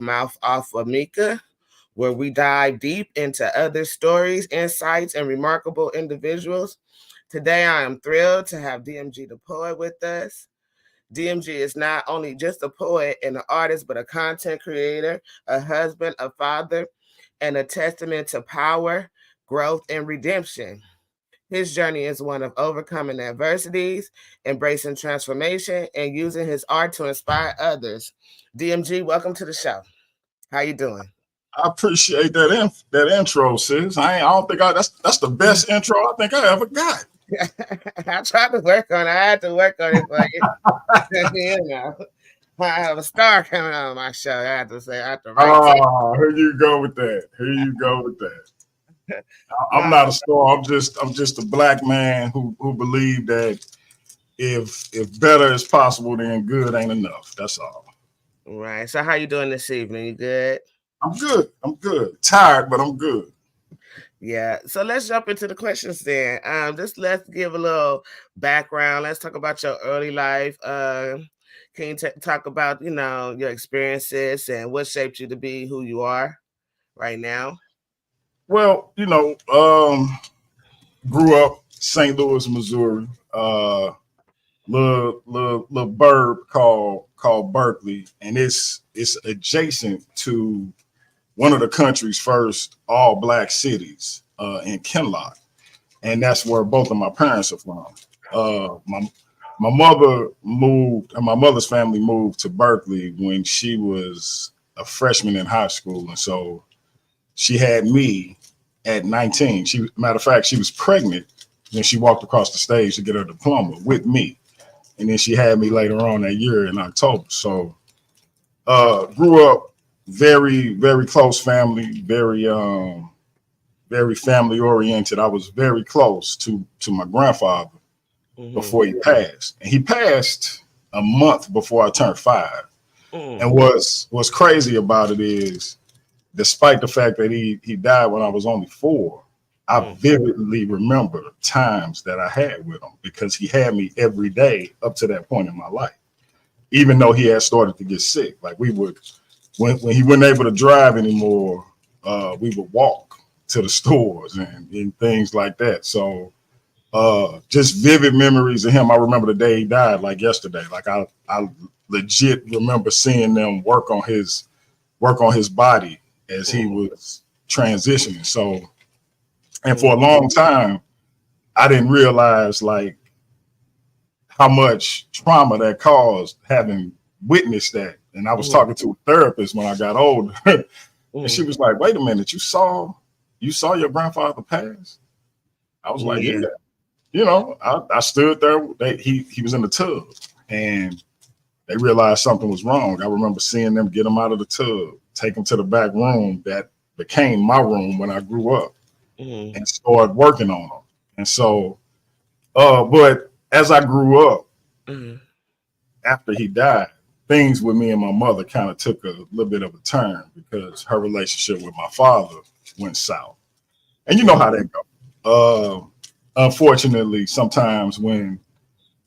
Mouth Off of Meika, where we dive deep into other stories, insights, and remarkable individuals. Today, I am thrilled to have DMG the Poet with us. DMG is not only just a poet and an artist, but a content creator, a husband, a father, and a testament to power, growth, and redemption. His journey is one of overcoming adversities, embracing transformation, and using his art to inspire others. DMG, welcome to the show. How you doing? I appreciate that intro, sis. I don't think that's the best intro I think I ever got. I tried to work on it. I had to work on it for you. You know, I have a star coming on my show. I have to say, I have to write it. Here you go with that. Here you go with that. I'm No, not a star. I'm just a black man who believe that if better is possible, then good ain't enough. That's all. right. So, how you doing this evening? You good? I'm good. I'm good. Tired, but I'm good. Yeah. So let's jump into the questions then. Just let's give a little background. Let's talk about your early life. Can you talk about your experiences and what shaped you to be who you are right now? Well, grew up St. Louis, Missouri. Little burb called Berkeley, and it's adjacent to one of the country's first all black cities in Kinloch, and that's where both of my parents are from. My mother moved, and my mother's family moved to Berkeley when she was a freshman in high school, and so she had me at 19. Matter of fact, she was pregnant when she walked across the stage to get her diploma with me. And then she had me later on that year in October. So grew up very, very close family, very family oriented. I was very close to my grandfather before he passed. And he passed a month before I turned 5. And what's crazy about it is, despite the fact that he died when I was only 4, I vividly remember times that I had with him because he had me every day up to that point in my life. Even though he had started to get sick, like we would, when he wasn't able to drive anymore, we would walk to the stores and things like that. So just vivid memories of him. I remember the day he died like yesterday. Like I legit remember seeing them work on his body as he was transitioning. So, and for a long time, I didn't realize like how much trauma that caused having witnessed that. And I was talking to a therapist when I got older, and she was like, "Wait a minute, you saw your grandfather pass?" I was like, "Yeah." I stood there. He was in the tub, and they realized something was wrong. I remember seeing them get him out of the tub, take him to the back room that became my room when I grew up, and started working on him. And so, but as I grew up, after he died, things with me and my mother kind of took a little bit of a turn because her relationship with my father went south. And you know how that goes. Unfortunately, sometimes when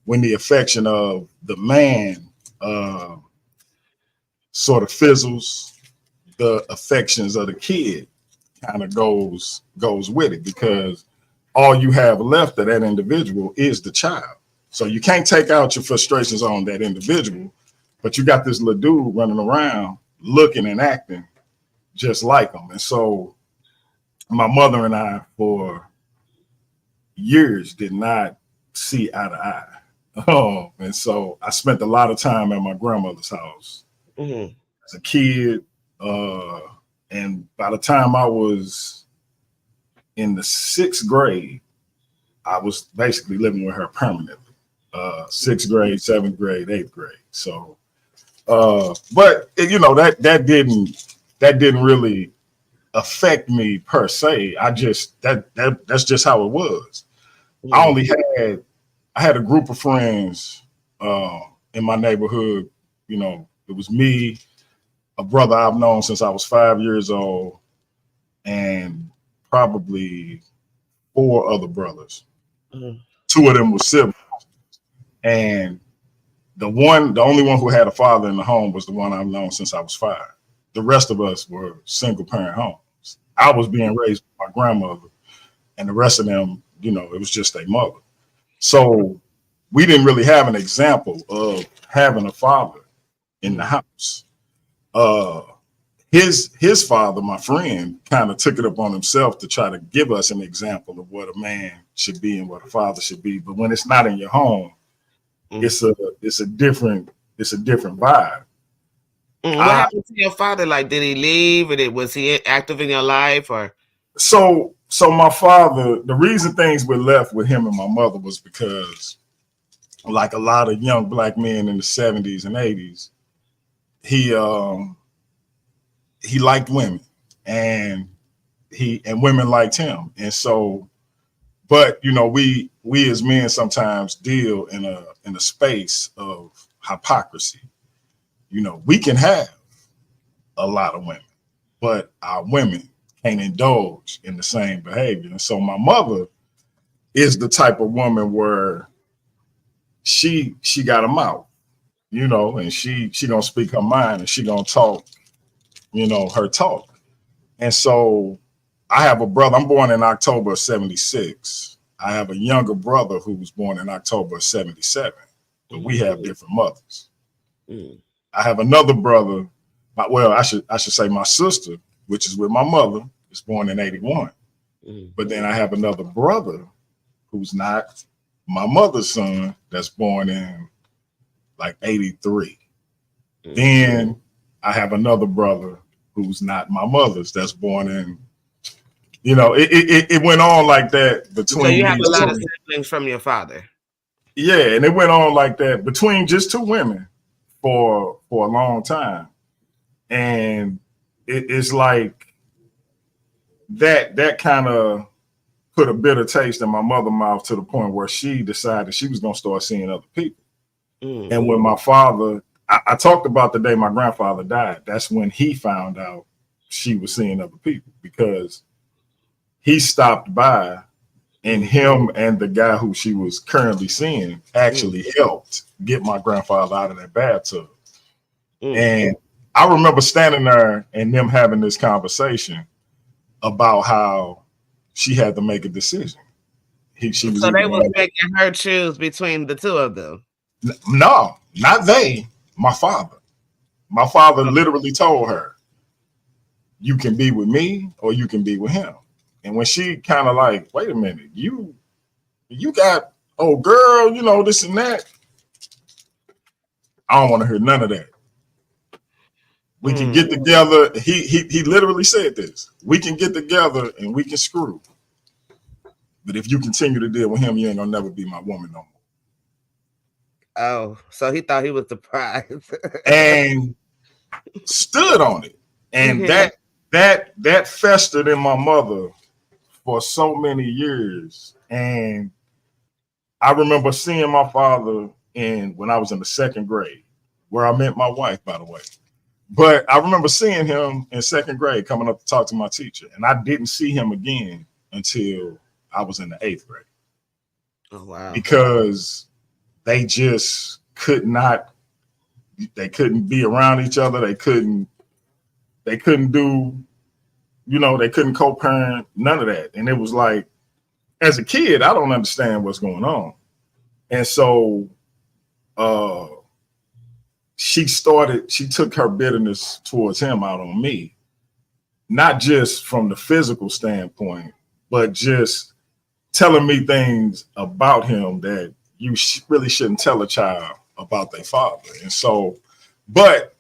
the affection of the man sort of fizzles, the affections of the kid kind of goes with it, because all you have left of that individual is the child. So you can't take out your frustrations on that individual, but you got this little dude running around looking and acting just like him. And so my mother and I for years did not see eye to eye. And so I spent a lot of time at my grandmother's house as a kid. And by the time I was in the 6th grade, I was basically living with her permanently. 6th grade, 7th grade, 8th grade. So, but that didn't really affect me per se. I just that's just how it was. I had a group of friends in my neighborhood. It was me, a brother I've known since I was 5 years old, and probably 4 other brothers. 2 of them were siblings, and the only one who had a father in the home was the one I've known since I was 5. the rest of us were single parent homes. I was being raised by my grandmother, and the rest of them, you know, it was just their mother. So we didn't really have an example of having a father in the house. His father, my friend, kind of took it upon himself to try to give us an example of what a man should be and what a father should be. But when it's not in your home, it's a different vibe. What happened to your father? Like, did he leave, or was he active in your life, or? So my father, the reason things were left with him and my mother was because, like a lot of young black men in the 70s and 80s, he liked women, and women liked him. And so, but you know, we as men sometimes deal in a space of hypocrisy. You know, we can have a lot of women, but our women can't indulge in the same behavior. And so my mother is the type of woman where she got a mouth, you know, and she gonna speak her mind, and she gonna talk, you know, her talk. And so I have a brother. I'm born in October of 76. I have a younger brother who was born in October of 77, but we have different mothers. I have another brother. Well, I should say my sister, which is with my mother, is born in 81. But then I have another brother who's not my mother's son, that's born in like 83. Then I have another brother who's not my mother's, that's born in, you know, it went on like that between. So you have a lot of siblings from your father. Yeah, and it went on like that between just two women for a long time. And it's like that kind of put a bitter taste in my mother's mouth, to the point where she decided she was going to start seeing other people. And when my father, I talked about the day my grandfather died, that's when he found out she was seeing other people, because he stopped by, and him and the guy who she was currently seeing actually helped get my grandfather out of that bathtub. And I remember standing there and them having this conversation about how she had to make a decision. So they was making her choose between the two of them. No, not they. My father. My father literally told her, "You can be with me, or you can be with him." And when she kind of like, "Wait a minute, you got, oh girl, you know, this and that," I don't want to hear none of that. We can get together. He literally said this. We can get together and we can screw. But if you continue to deal with him, you ain't gonna never be my woman no more. Oh, so he thought he was the prize. And stood on it. And that festered in my mother for so many years. And I remember seeing my father when I was in the second grade, where I met my wife, by the way. But I remember seeing him in second grade, coming up to talk to my teacher. And I didn't see him again until I was in the 8th grade. Oh, wow. Because they just could not, they couldn't be around each other. They couldn't do, you know, they couldn't co-parent, none of that. And it was like, as a kid, I don't understand what's going on. And so she took her bitterness towards him out on me, not just from the physical standpoint, but just telling me things about him that you really shouldn't tell a child about their father. And so, but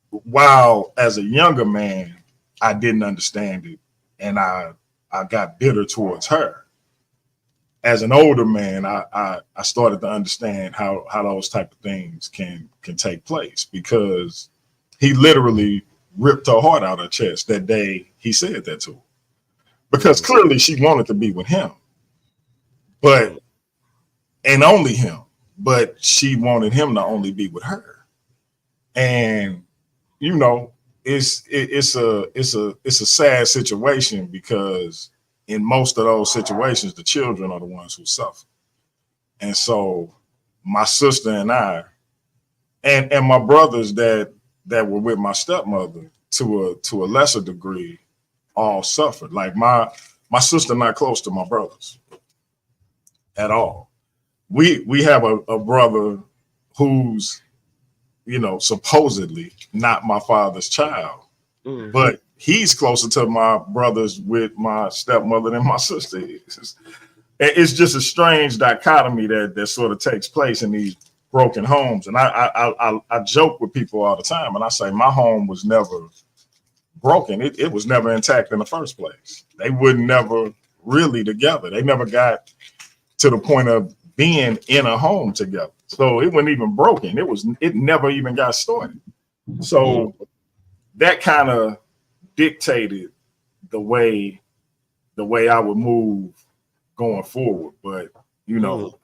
while as a younger man, I didn't understand it, and I got bitter towards her. As an older man, I started to understand how those type of things can take place, because he literally ripped her heart out of her chest that day he said that to her. Because clearly she wanted to be with him, but and only him, but she wanted him to only be with her. And you know, it's a sad situation, because in most of those situations, the children are the ones who suffer. And so my sister and I, and my brothers that were with my stepmother, to a lesser degree, all suffered. Like my sister not close to my brothers at all. We have a brother who's, you know, supposedly not my father's child, but he's closer to my brothers with my stepmother than my sister is. It's just a strange dichotomy that sort of takes place in these broken homes. And I joke with people all the time, and I say my home was never broken. It was never intact in the first place. They were never really together. They never got to the point of being in a home together. So it wasn't even broken. It never even got started. So that kind of dictated the way I would move going forward. But you know,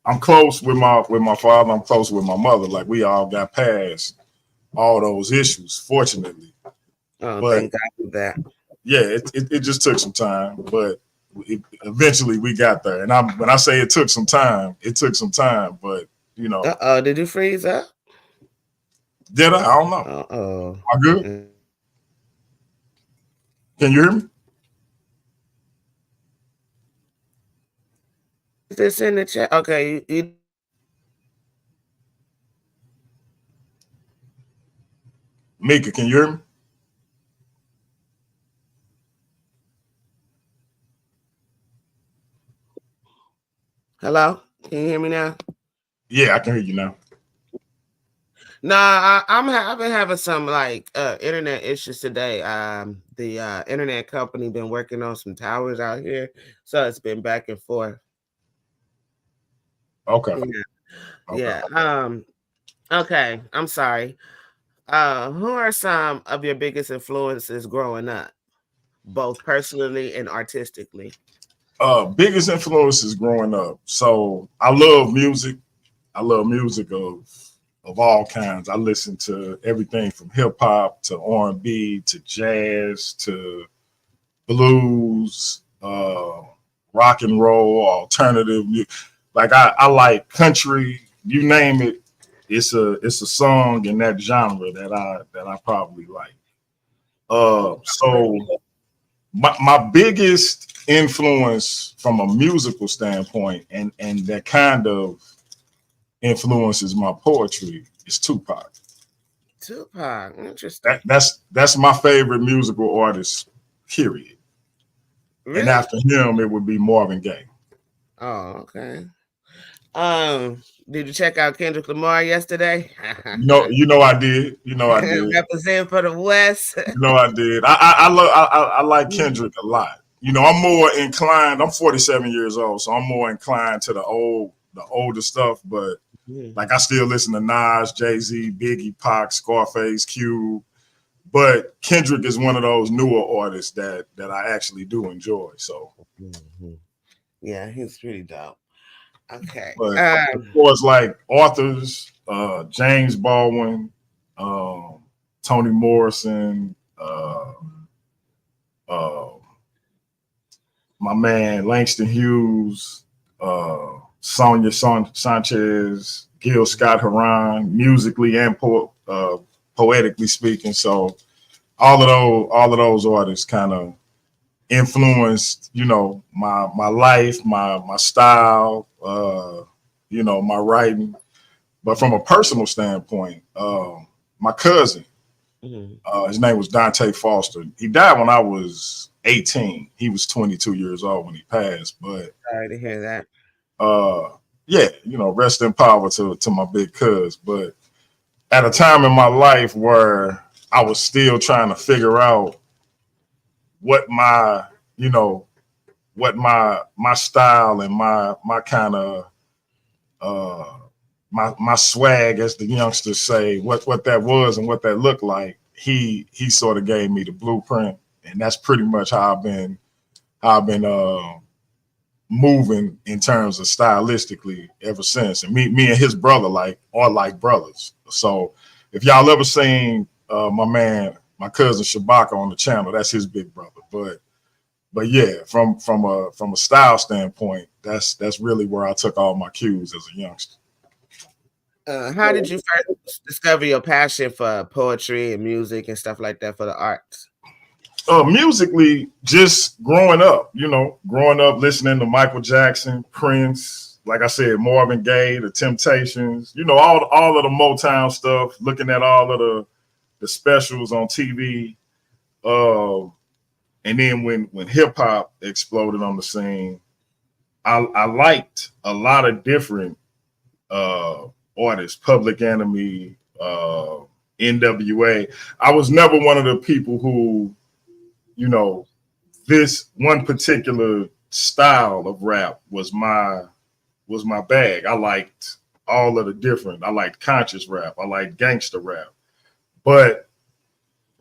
I'm close with my father. I'm close with my mother. Like we all got past all those issues, fortunately. Oh, but, thank God for that. Yeah, it just took some time, but eventually we got there. And when I say it took some time, but you know. Did you freeze up? Did I? I don't know. Am I good? Can you hear me? Is this in the chat? Okay. Meika, can you hear me? Hello? Can you hear me now? Yeah, I can hear you now. Nah, I've been having some like internet issues today. The internet company been working on some towers out here, so it's been back and forth. Okay. Yeah. Okay. I'm sorry. Who are some of your biggest influences growing up, both personally and artistically? Biggest influences growing up. So I love music. I love music of all kinds. I listen to everything from hip hop to R&B to jazz to blues, rock and roll, alternative. Like I like country. You name it, it's a song in that genre that I probably like. So my biggest influence from a musical standpoint, and that kind of influences my poetry, is Tupac. Tupac, interesting. That's my favorite musical artist, period. Really? And after him, it would be Marvin Gaye. Oh, okay. Did you check out Kendrick Lamar yesterday? You know I did. You know I did. Represent for the West. You know I did. I like Kendrick a lot. You know, I'm more inclined. I'm 47 years old, so I'm more inclined to the older stuff. But like, I still listen to Nas, Jay-Z, Biggie, Pac, Scarface, Cube. But Kendrick is one of those newer artists that I actually do enjoy. So, yeah, he's pretty dope. Okay. But of course, like authors, James Baldwin, Toni Morrison, my man Langston Hughes, Sonia Sanchez, Gil Scott-Heron, musically and poetically speaking. So all of those artists kind of influenced, you know, my life, my style, you know, my writing. But from a personal standpoint, my cousin, his name was Dante Foster. He died when I was 18. He was 22 years old when he passed. But sorry to hear that. Yeah, you know, rest in power to my big cuz. But at a time in my life where I was still trying to figure out what my, you know, what my style and my kind of my swag, as the youngsters say, what that was and what that looked like. He sort of gave me the blueprint, and that's pretty much how I've been moving in terms of stylistically ever since. And me and his brother are like brothers. So if y'all ever seen my cousin Shabaka on the channel, that's his big brother. But yeah, from a style standpoint, that's really where I took all my cues as a youngster. How did you first discover your passion for poetry and music and stuff like that, for the arts? Musically, just growing up, listening to Michael Jackson, Prince, like I said, Marvin Gaye, the Temptations, all of the Motown stuff, looking at all of the specials on TV. And then when hip hop exploded on the scene, I liked a lot of different artists, Public Enemy, NWA. I was never one of the people who, this one particular style of rap was my bag. I liked all of the different. I liked conscious rap. I liked gangster rap. But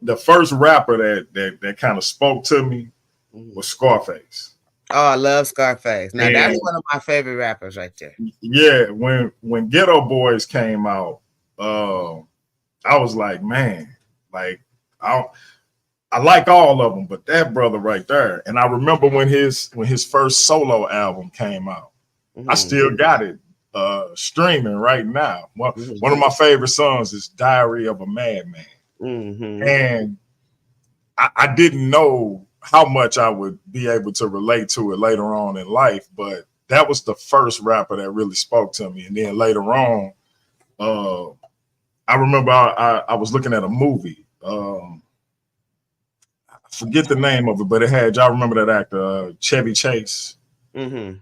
the first rapper that kind of spoke to me was Scarface. Oh, I love Scarface. Now that's one of my favorite rappers right there. Yeah, when Ghetto Boys came out, I was like, man, like I like all of them, but that brother right there. And I remember when his first solo album came out, I still got it streaming right now. One of my favorite songs is Diary of a Madman. And I didn't know how much I would be able to relate to it later on in life, but that was the first rapper that really spoke to me. And then later on, I remember I was looking at a movie. I forget the name of it, but it had, y'all remember that actor, Chevy Chase, Demi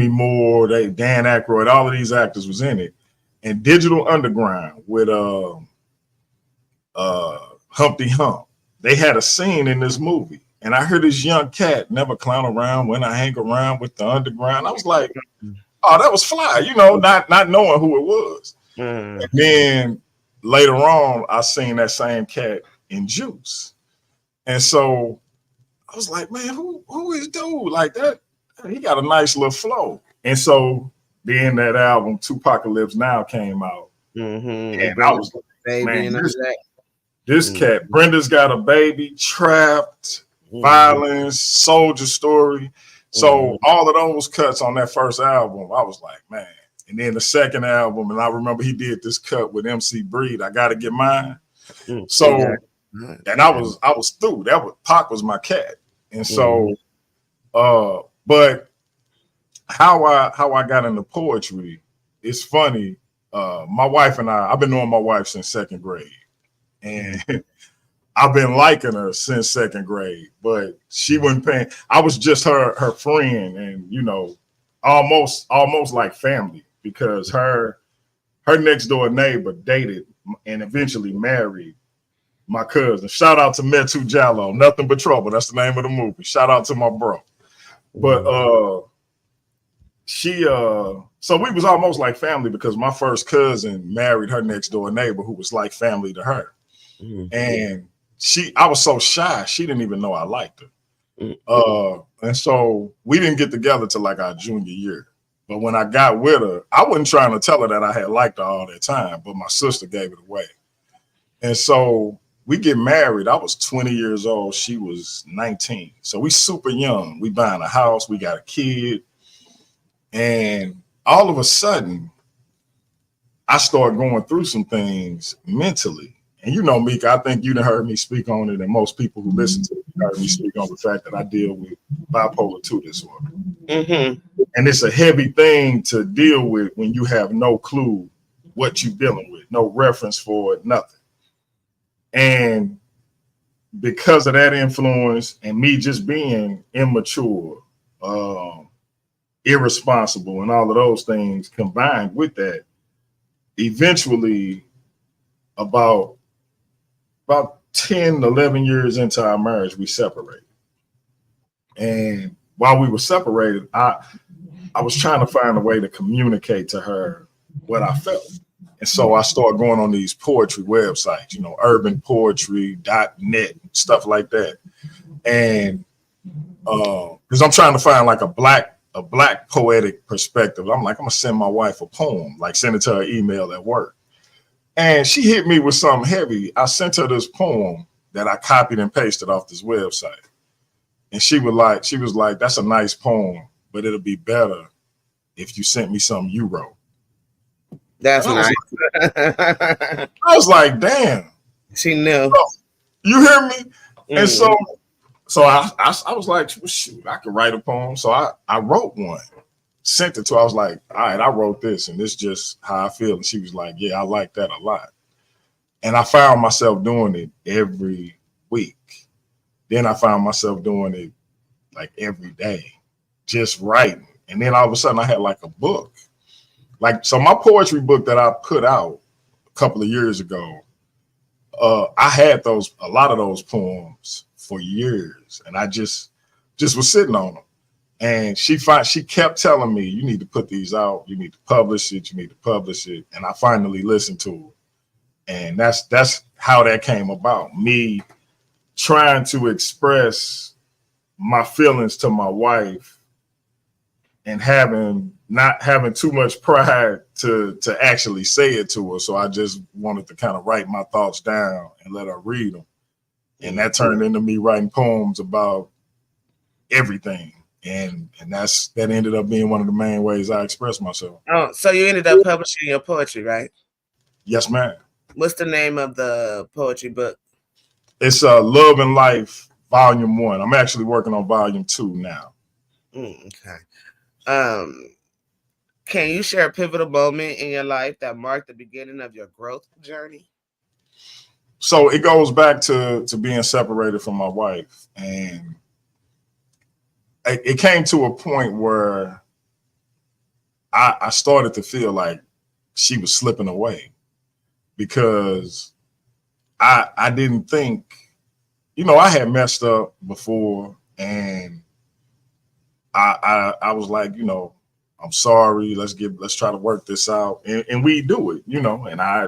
Moore, Dan Aykroyd, all of these actors was in it. And Digital Underground with Humpty Hump. They had a scene in this movie, and I heard this young cat never clown around when I hang around with the underground. I was like, oh, that was fly, not knowing who it was. And then later on, I seen that same cat in Juice. And so I was like, man, who is dude like that? He got a nice little flow. And so then that album, Tupacalypse Now, came out. And I was like, man, this cat, Brenda's Got a Baby, Trapped, Violence, Soldier Story. So all of those cuts on that first album, I was like, man. And then the second album, and I remember he did this cut with MC Breed, I Gotta Get Mine. So, and I was through. Pac was my cat. And so, but how I got into poetry, it's funny. My wife and I've been knowing my wife since second grade. And I've been liking her since second grade, but she wasn't paying. I was just her friend, and almost like family, because her next door neighbor dated and eventually married my cousin. Shout out to Metu Jallo, Nothing But Trouble. That's the name of the movie. Shout out to my bro. But so we was almost like family, because my first cousin married her next door neighbor, who was like family to her. And I was so shy, she didn't even know I liked her. And so we didn't get together till like our junior year. But when I got with her, I wasn't trying to tell her that I had liked her all that time, but my sister gave it away. And so we get married. I was 20 years old. She was 19. So we super young. We buying a house. We got a kid. And all of a sudden, I started going through some things mentally. And Meika, I think you done heard me speak on it, and most people who listen to it heard me speak on the fact that I deal with bipolar 2 disorder. And it's a heavy thing to deal with when you have no clue what you're dealing with, no reference for it, nothing. And because of that influence and me just being immature, irresponsible, and all of those things combined with that, eventually about 10, 11 years into our marriage, we separated. And while we were separated, I was trying to find a way to communicate to her what I felt. And so I started going on these poetry websites, urbanpoetry.net, stuff like that. And because I'm trying to find like a black poetic perspective, I'm like, I'm gonna send my wife a poem, like send it to her email at work. And she hit me with something heavy. I sent her this poem that I copied and pasted off this website. And she was like, that's a nice poem, but it'll be better if you sent me something you wrote. That's And nice. I was like, damn. She knew. Oh, you hear me? And so I was like, well, shoot, I could write a poem. So I wrote one, sent it to her. I was like, all right, I wrote this, and this is just how I feel. And she was like, yeah, I like that a lot. And I found myself doing it every week. Then I found myself doing it like every day, just writing. And then all of a sudden I had like a book. Like, so my poetry book that I put out a couple of years ago, I had a lot of those poems for years, and I just was sitting on them. And she kept telling me, you need to put these out. You need to publish it. You need to publish it. And I finally listened to it. And that's how that came about. Me trying to express my feelings to my wife and not having too much pride to actually say it to her. So I just wanted to kind of write my thoughts down and let her read them. And that turned into me writing poems about everything. And that ended up being one of the main ways I express myself. Oh, so you ended up publishing your poetry, right? Yes, ma'am. What's the name of the poetry book? It's Love and Life, Volume 1. I'm actually working on Volume 2 now. Okay. Can you share a pivotal moment in your life that marked the beginning of your growth journey? So it goes back to being separated from my wife. And it came to a point where I started to feel like she was slipping away, because I didn't think, I had messed up before, and I was like, I'm sorry, let's try to work this out. And we do it, and I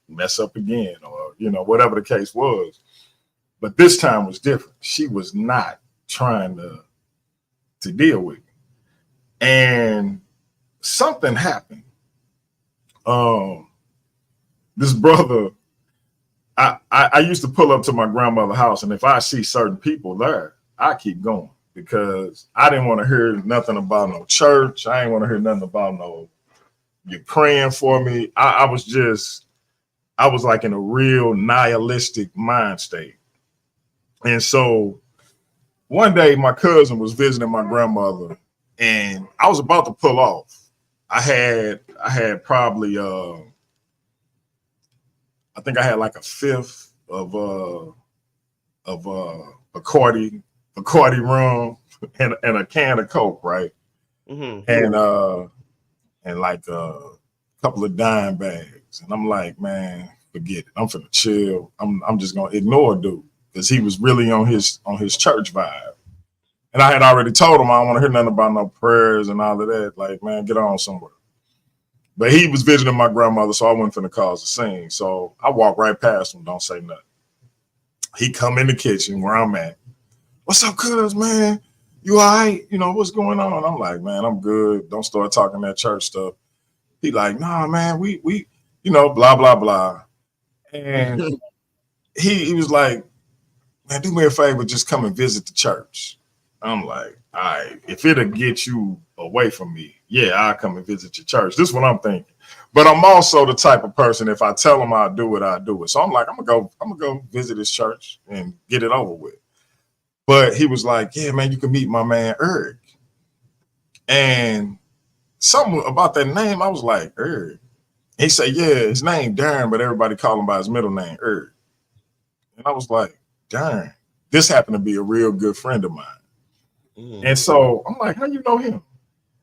mess up again, or, whatever the case was. But this time was different. She was not trying to deal with it. And something happened. This brother, I used to pull up to my grandmother's house, and if I see certain people there, I keep going, because I didn't want to hear nothing about no church. I didn't want to hear nothing about no, you're praying for me. I was like in a real nihilistic mind state. And so one day my cousin was visiting my grandmother, and I was about to pull off. I had probably I think I had like a fifth of Bacardi rum and a can of Coke, right? Mm-hmm. And like a couple of dime bags. And I'm like, man, forget it. I'm finna chill. I'm just gonna ignore dude, because he was really on his church vibe. And I had already told him I don't want to hear nothing about no prayers and all of that. Like, man, get on somewhere. But he was visiting my grandmother, so I wasn't finna cause a scene. So I walked right past him, don't say nothing. He come in the kitchen where I'm at. What's up, cuz, man? You all right? What's going on? I'm like, man, I'm good. Don't start talking that church stuff. He like, nah, man, we blah, blah, blah. And he was like, man, do me a favor, just come and visit the church. I'm like, all right, if it'll get you away from me, yeah, I'll come and visit your church. This is what I'm thinking. But I'm also the type of person, if I tell him I'll do it, I'll do it. So I'm like, I'm gonna go visit his church and get it over with. But he was like, yeah, man, you can meet my man Eric. And something about that name, I was like, Eric. He said, yeah, his name Darren, but everybody call him by his middle name, Eric. And I was like, darn, this happened to be a real good friend of mine. And so I'm like, how you know him?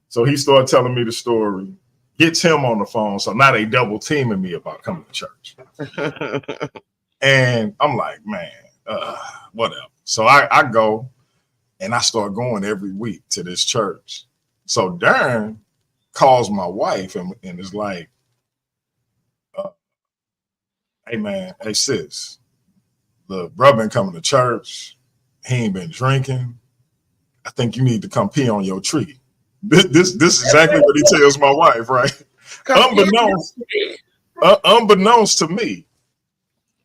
So he started telling me the story, gets him on the phone. So now they double teaming me about coming to church. And I'm like, man, whatever. So I go and I start going every week to this church. So Darren calls my wife and is like, hey man, hey sis, the brother been coming to church. He ain't been drinking. I think you need to come pee on your tree. This is exactly what he tells my wife, right? Unbeknownst to me.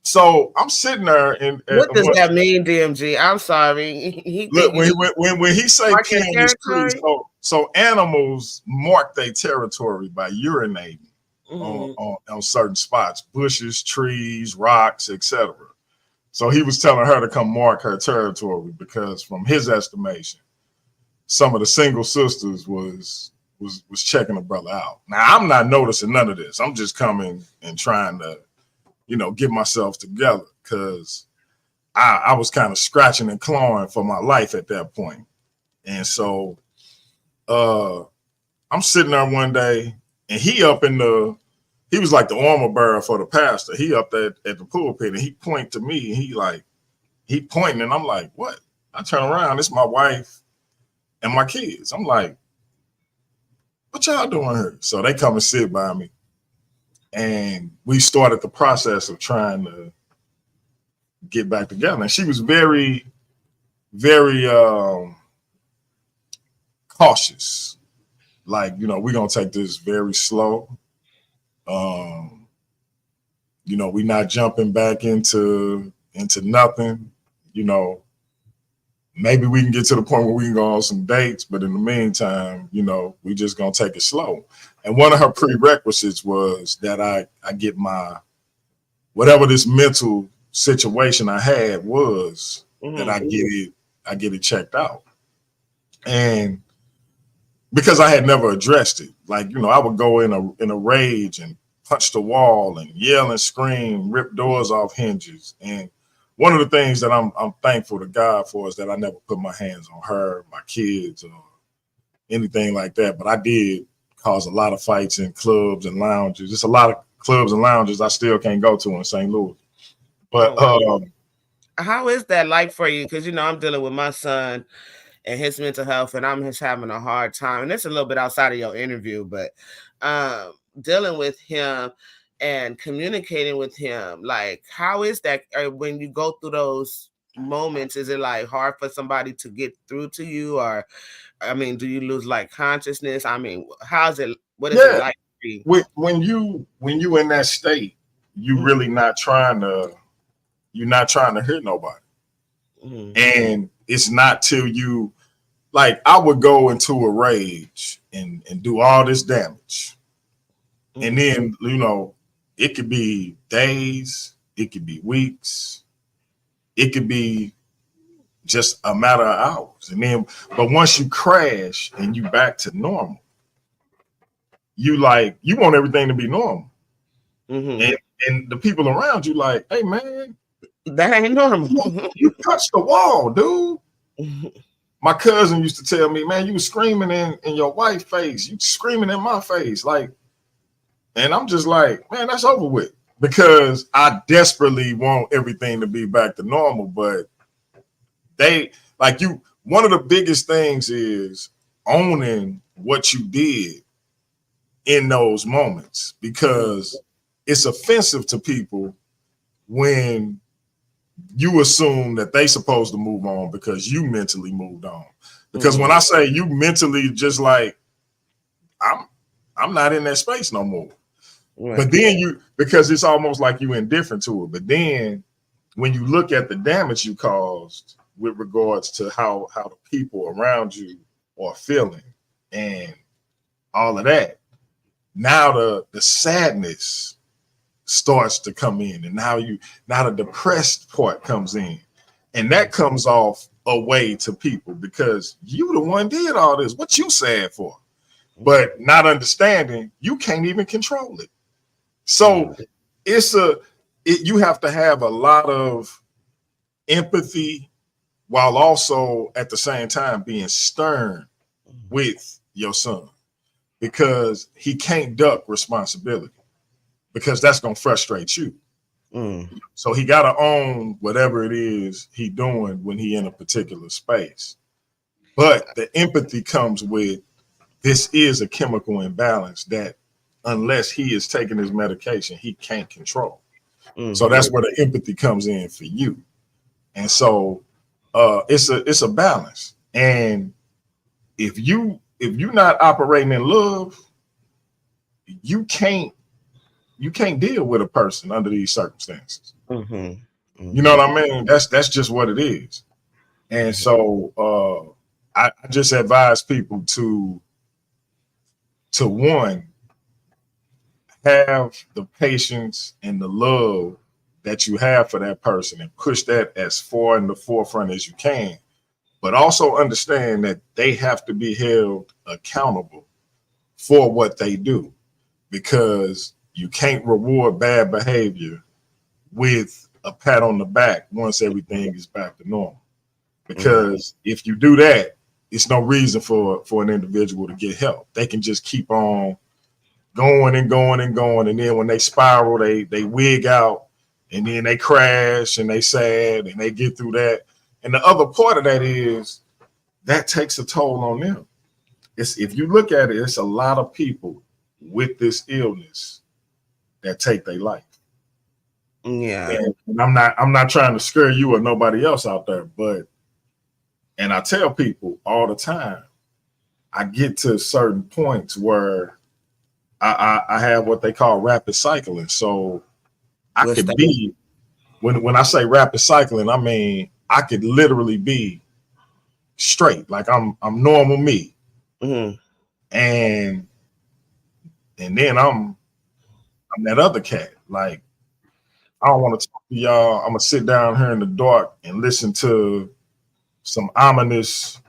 So I'm sitting there and what does that mean, DMG? I'm sorry. Look, when he say pee on his tree, So animals mark their territory by urinating on certain spots, bushes, trees, rocks, etc. So he was telling her to come mark her territory because, from his estimation, some of the single sisters was checking the brother out. Now I'm not noticing none of this. I'm just coming and trying to, get myself together because I was kind of scratching and clawing for my life at that point. And so I'm sitting there one day, and he was like the armor bearer for the pastor. He up there at the pulpit, and he point to me, and he pointing, and I'm like, what? I turn around, it's my wife and my kids. I'm like, what y'all doing here? So they come and sit by me, and we started the process of trying to get back together. And she was very, very cautious. Like, we're gonna take this very slow. We're not jumping back into nothing. Maybe we can get to the point where we can go on some dates, but in the meantime, we just gonna take it slow. And one of her prerequisites was that I get my whatever this mental situation I had was, that I get it checked out. And because I had never addressed it, like, I would go in a rage and punch the wall and yell and scream, rip doors off hinges. And one of the things that I'm thankful to God for is that I never put my hands on her, my kids, or anything like that. But I did cause a lot of fights in clubs and lounges. There's a lot of clubs and lounges I still can't go to in St. Louis. But how is that like for you? Because I'm dealing with my son and his mental health, and I'm just having a hard time. And it's a little bit outside of your interview, but dealing with him and communicating with him, like, how is that when you go through those moments? Is it like hard for somebody to get through to you, or do you lose like consciousness? How's it? What is it like for you? When you in that state, you really not trying to hear nobody. And it's not till you, like, I would go into a rage and do all this damage. And then, it could be days, it could be weeks, it could be just a matter of hours. And then, but once you crash and you back to normal, you want everything to be normal. And the people around you like, hey man, that ain't normal. You touched the wall, dude. My cousin used to tell me, man, you was screaming in your wife's face. You screaming in my face. And I'm just like, man, that's over with. Because I desperately want everything to be back to normal. But one of the biggest things is owning what you did in those moments. Because it's offensive to people when you assume that they supposed to move on because you mentally moved on. Because when I say you mentally, just like, I'm not in that space no more. Right. But then because it's almost like you indifferent to it. But then when you look at the damage you caused with regards to how the people around you are feeling and all of that, now the sadness starts to come in, and now the depressed part comes in, and that comes off away to people because you the one did all this. What you sad for? But not understanding you can't even control it. So you have to have a lot of empathy while also at the same time being stern with your son, because he can't duck responsibility, because that's going to frustrate you. So he got to own whatever it is he doing when he in a particular space. But the empathy comes with, this is a chemical imbalance that unless he is taking his medication, he can't control. So that's where the empathy comes in for you. And so it's a balance. And if you're not operating in love, you can't deal with a person under these circumstances. You know what I mean? That's just what it is. And so I just advise people to one, have the patience and the love that you have for that person and push that as far in the forefront as you can. But also understand that they have to be held accountable for what they do, because you can't reward bad behavior with a pat on the back once everything is back to normal. Because if you do that, it's no reason for an individual to get help. They can just keep on going and going and going, and then when they spiral, they wig out, and then they crash and they sad and they get through that. And the other part of that is that takes a toll on them. It's, if you look at it, it's a lot of people with this illness that take their life. Yeah. And I'm not trying to scare you or nobody else out there, but, and I tell people all the time, I get to certain points where I have what they call rapid cycling. So I What's could that? be, when I say rapid cycling, I mean I could literally be straight, like I'm normal me, Mm-hmm. and then I'm that other cat. Like, I don't want to talk to y'all. I'm gonna sit down here in the dark and listen to some ominous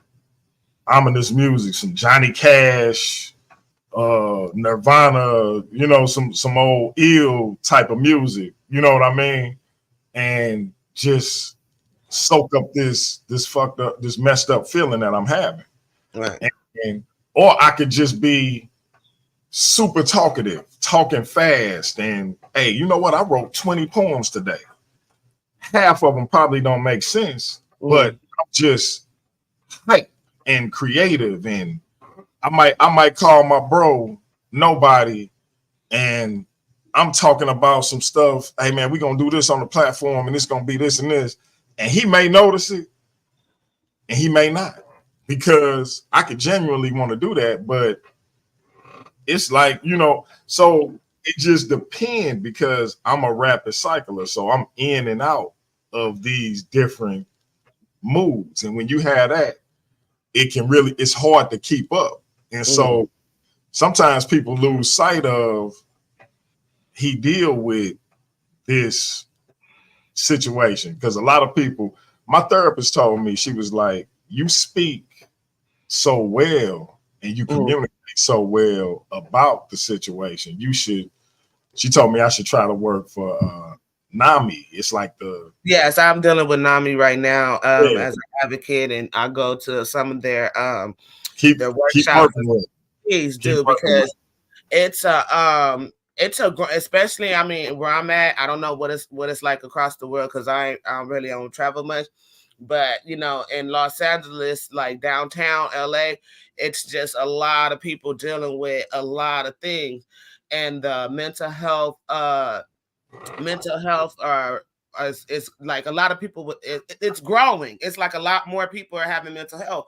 music, some Johnny Cash, Nirvana, you know, some old ill type of music, you know what I mean? And just soak up this fucked up, this messed up feeling that I'm having. Right. And or I could just be super talkative, talking fast, and hey, you know what? I wrote 20 poems today. Half of them probably don't make sense, but I'm just hype and creative, and I might call my bro Nobody, and I'm talking about some stuff. Hey man, we're gonna do this on the platform, and it's gonna be this and this. And he may notice it, and he may not, because I could genuinely want to do that, but it's like, you know, so it just depends, because I'm a rapid cycler, so I'm in and out of these different moods. And when you have that, it's hard to keep up. And so sometimes people lose sight of, he deal with this situation, because a lot of people, my therapist told me, she was like, you speak so well and you communicate so well about the situation. She told me I should try to work for NAMI. It's like Yes, I'm dealing with NAMI right now yeah, as an advocate, and I go to some of their keep workshops. working with. Please Keep do, working with. because it's especially, I mean, where I'm at, I don't know what it's like across the world, because I really don't travel much, but you know, in Los Angeles, like downtown LA, it's just a lot of people dealing with a lot of things, and the mental health are it's like a lot of people it's growing. It's like a lot more people are having mental health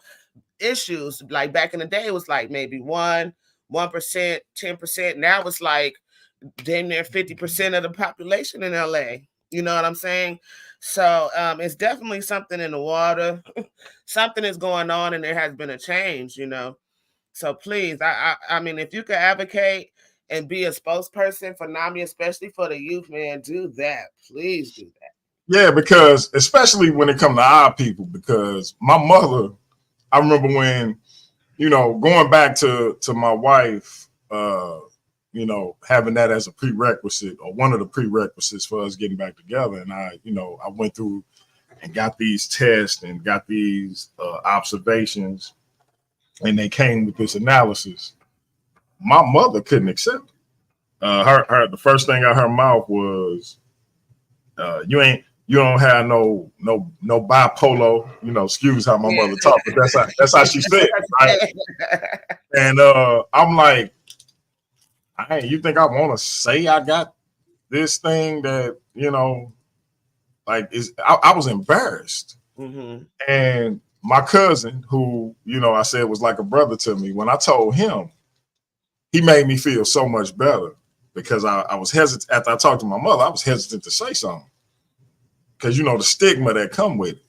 issues. Like back in the day, it was like maybe 1%, 10%. Now it's like damn near 50% of the population in LA. You know what I'm saying? So it's definitely something in the water. Something is going on, and there has been a change, you know. So please, I mean, if you could advocate and be a spokesperson for NAMI, especially for the youth, man, do that. Please do that. Yeah, because especially when it comes to our people, because my mother, I remember when, you know, going back to my wife, you know, having that as a prerequisite, or one of the prerequisites for us getting back together. And I went through and got these tests and got these observations, and they came with this analysis. My mother couldn't accept it. Her the first thing out of her mouth was, you don't have no bipolar, you know, excuse how my mother talked, but that's how she said it, right? And I'm like, you think I want to say I got this thing that, you know, like, I was embarrassed. And my cousin, who, you know, I said was like a brother to me, when I told him, he made me feel so much better, because I was hesitant. After I talked to my mother, I was hesitant to say something, because, you know, the stigma that come with it.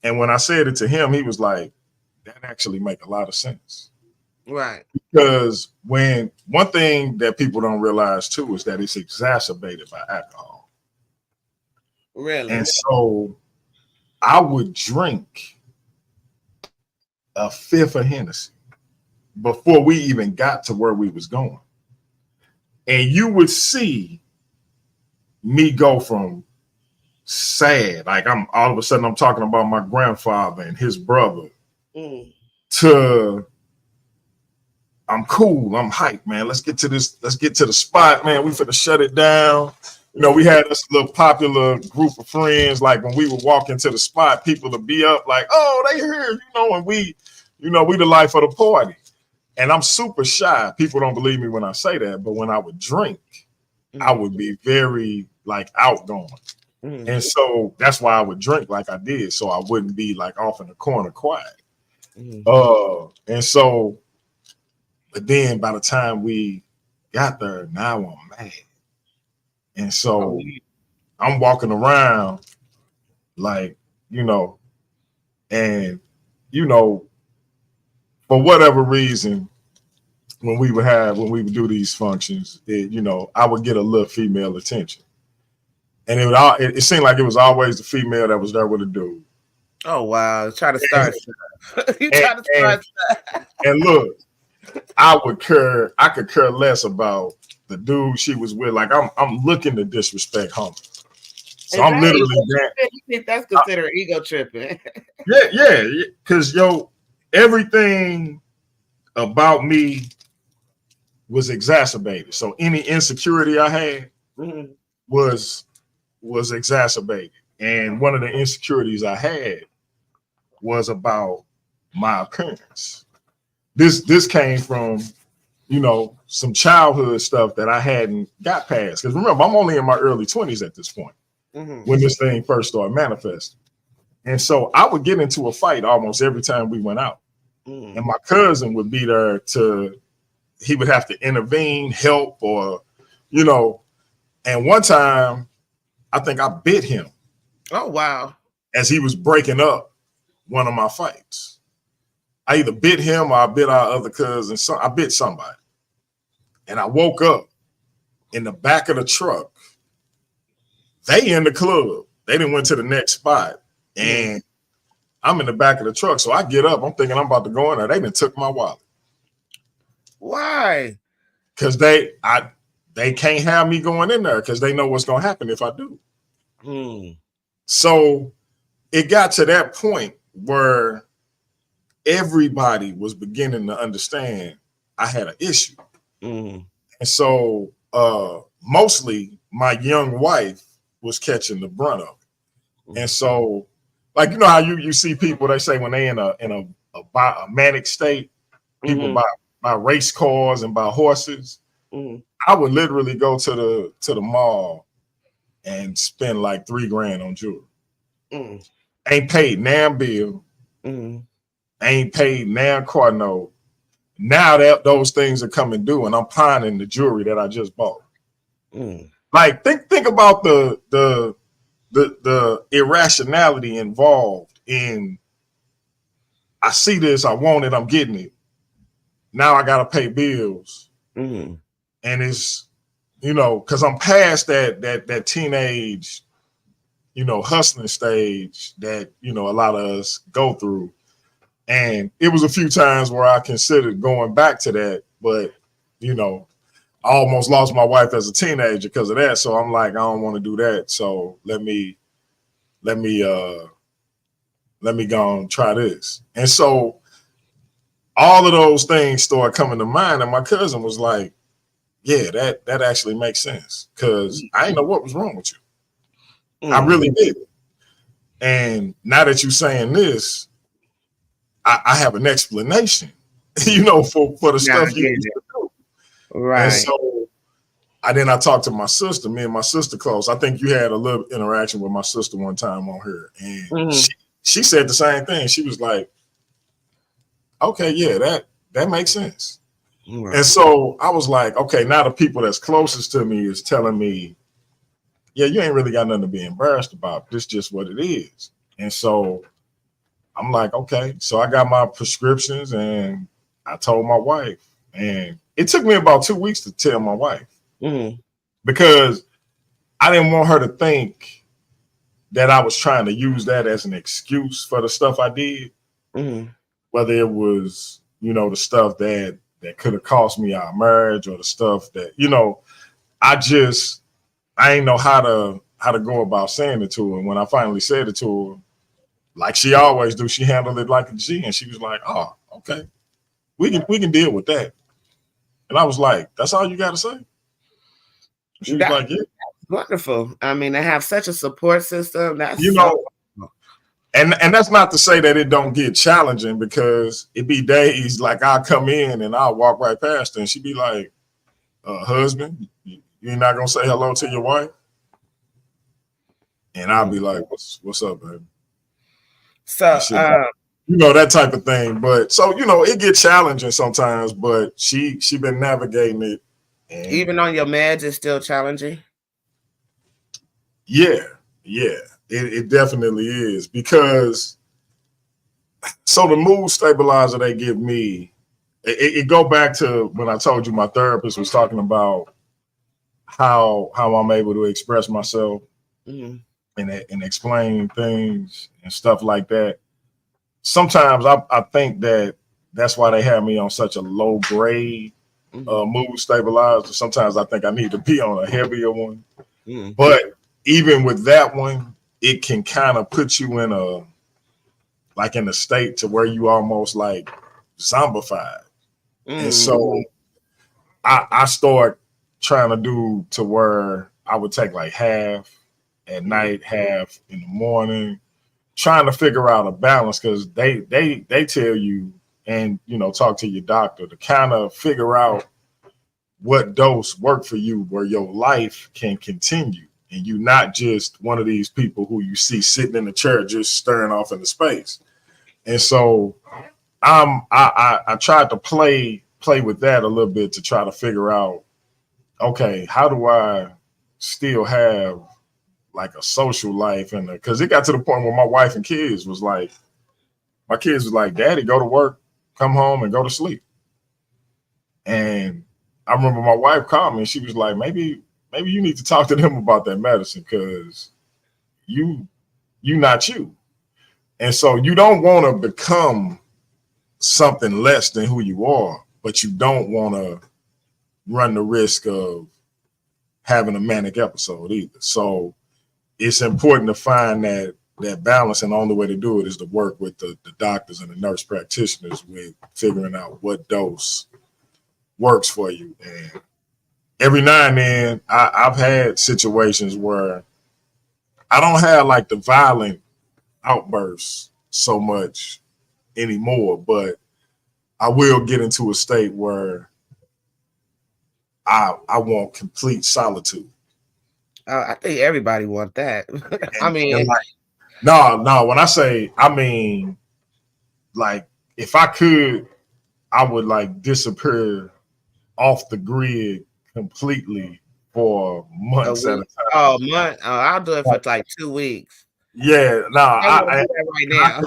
And when I said it to him, he was like, that actually make a lot of sense. Right. Because when one thing that people don't realize too is that it's exacerbated by alcohol. Really? And so I would drink a fifth of Hennessy before we even got to where we was going. And you would see me go from sad, like I'm all of a sudden I'm talking about my grandfather and his brother, to I'm cool, I'm hyped, man. Let's get to the spot, man. We finna shut it down. You know, we had this little popular group of friends. Like when we would walk into the spot, people would be up like, oh, they here, and we the life of the party. And I'm super shy. People don't believe me when I say that, but when I would drink, I would be very like outgoing. And so that's why I would drink like I did, so I wouldn't be like off in the corner quiet. And so, but then by the time we got there, now I'm mad. And so I'm walking around like, and for whatever reason, when we would do these functions, I would get a little female attention. And it seemed like it was always the female that was there with a dude. Oh wow! Try to start. And look, I could care less about the dude she was with. Like I'm looking to disrespect homie. So I'm literally that. You think that's considered ego tripping? Yeah. Because everything about me was exacerbated. So any insecurity I had was exacerbated. And one of the insecurities I had was about my appearance. This came from, some childhood stuff that I hadn't got past. Because remember, I'm only in my early 20s at this point when this thing first started manifesting. And so I would get into a fight almost every time we went out. And my cousin would be there he would have to intervene, help, or, and one time I think I bit him. Oh, wow. As he was breaking up one of my fights. I either bit him or I bit our other cousin. I bit somebody. And I woke up in the back of the truck. They in the club. They didn't went to the next spot. And I'm in the back of the truck. So I get up. I'm thinking I'm about to go in there. They done took my wallet. Why? Because they can't have me going in there because they know what's going to happen if I do. So it got to that point where everybody was beginning to understand I had an issue. And so mostly my young wife was catching the brunt of it. And so, like, how you see people, they say when they in a manic state, people buy race cars and buy horses. I would literally go to the mall and spend like $3,000 on jewelry. Ain't paid nan bill. Ain't paid nan car note. Now that those things are coming due, and I'm pining the jewelry that I just bought. Like think about the irrationality involved in. I see this, I want it, I'm getting it. Now I gotta pay bills, and it's because I'm past that teenage, hustling stage that a lot of us go through. And it was a few times where I considered going back to that, but I almost lost my wife as a teenager because of that. So I'm like, I don't want to do that. So let me go and try this. And so all of those things started coming to mind. And my cousin was like, yeah, that actually makes sense. Cause I didn't know what was wrong with you. I really did. And now that you're saying this, I have an explanation, for the stuff you used to do. Right. And so I talked to my sister. Me and my sister close. I think you had a little interaction with my sister one time on here. And she said the same thing. She was like, okay, yeah, that makes sense. Right. And so I was like, okay, now the people that's closest to me is telling me, yeah, you ain't really got nothing to be embarrassed about. This is just what it is. And so I'm like, okay. So I got my prescriptions and I told my wife. And it took me about 2 weeks to tell my wife because I didn't want her to think that I was trying to use that as an excuse for the stuff I did. Whether it was, the stuff that could have cost me our marriage or the stuff that, I ain't know how to go about saying it to her. And when I finally said it to her, like she always do, she handled it like a G, and she was like, "Oh, okay, we can deal with that." And I was like, "That's all you got to say?" She was like, "Yeah." Wonderful. I mean, to have such a support system, that's and that's not to say that it don't get challenging, because it be days like I'll come in and I'll walk right past her and she'd be like, "Husband, you're not gonna say hello to your wife?" And I'll be like, "What's up, baby?" So, that type of thing. But so, it gets challenging sometimes, but she been navigating it. And even on your meds, it's still challenging. Yeah. It definitely is, because so the mood stabilizer they give me, it go back to when I told you my therapist was talking about how I'm able to express myself and explain things and stuff like that. Sometimes I think that's why they have me on such a low grade mood stabilizer. Sometimes I think I need to be on a heavier one. But even with that one, it can kind of put you in a state to where you almost like zombified. And so I start trying to do to where I would take like half at night, half in the morning, trying to figure out a balance, because they tell you, and talk to your doctor to kind of figure out what dose work for you where your life can continue and you not just one of these people who you see sitting in the chair just staring off into space. And so I tried to play with that a little bit to try to figure out, okay, how do I still have like a social life? And because it got to the point where my wife and kids was like, "Daddy, go to work, come home, and go to sleep." And I remember my wife called me and she was like, maybe you need to talk to them about that medicine, because you not you. And so you don't want to become something less than who you are, but you don't want to run the risk of having a manic episode either. So it's important to find that balance, and the only way to do it is to work with the doctors and the nurse practitioners with figuring out what dose works for you. And every now and then I've had situations where I don't have like the violent outbursts so much anymore, but I will get into a state where I want complete solitude. I think everybody want that. I mean, and like, no. When I say, I mean, like, if I could, I would like disappear off the grid completely for months at a time. Oh, month. Oh, I'll do it for like 2 weeks. Yeah, no, I do that right now.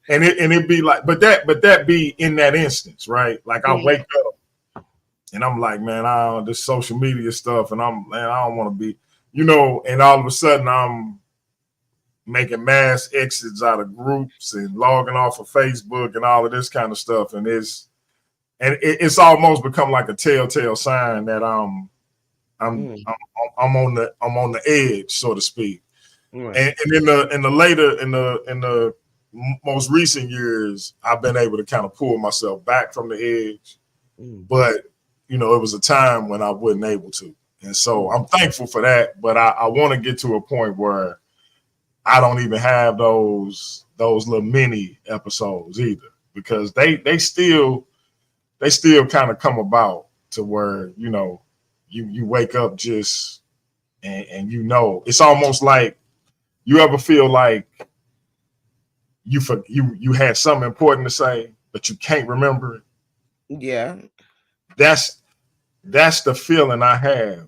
And it'd be like, but that be in that instance, right? Like I wake up and I'm like, man, this social media stuff, and I don't want to be, and all of a sudden I'm making mass exits out of groups and logging off of Facebook and all of this kind of stuff, and it's almost become like a telltale sign that I'm on the edge, so to speak. Right. And in the most recent years, I've been able to kind of pull myself back from the edge, but it was a time when I wasn't able to, and so I'm thankful for that. But I want to get to a point where I don't even have those little mini episodes either, because they still kind of come about to where you wake up just and it's almost like, you ever feel like you had something important to say but you can't remember it? Yeah, that's the feeling I have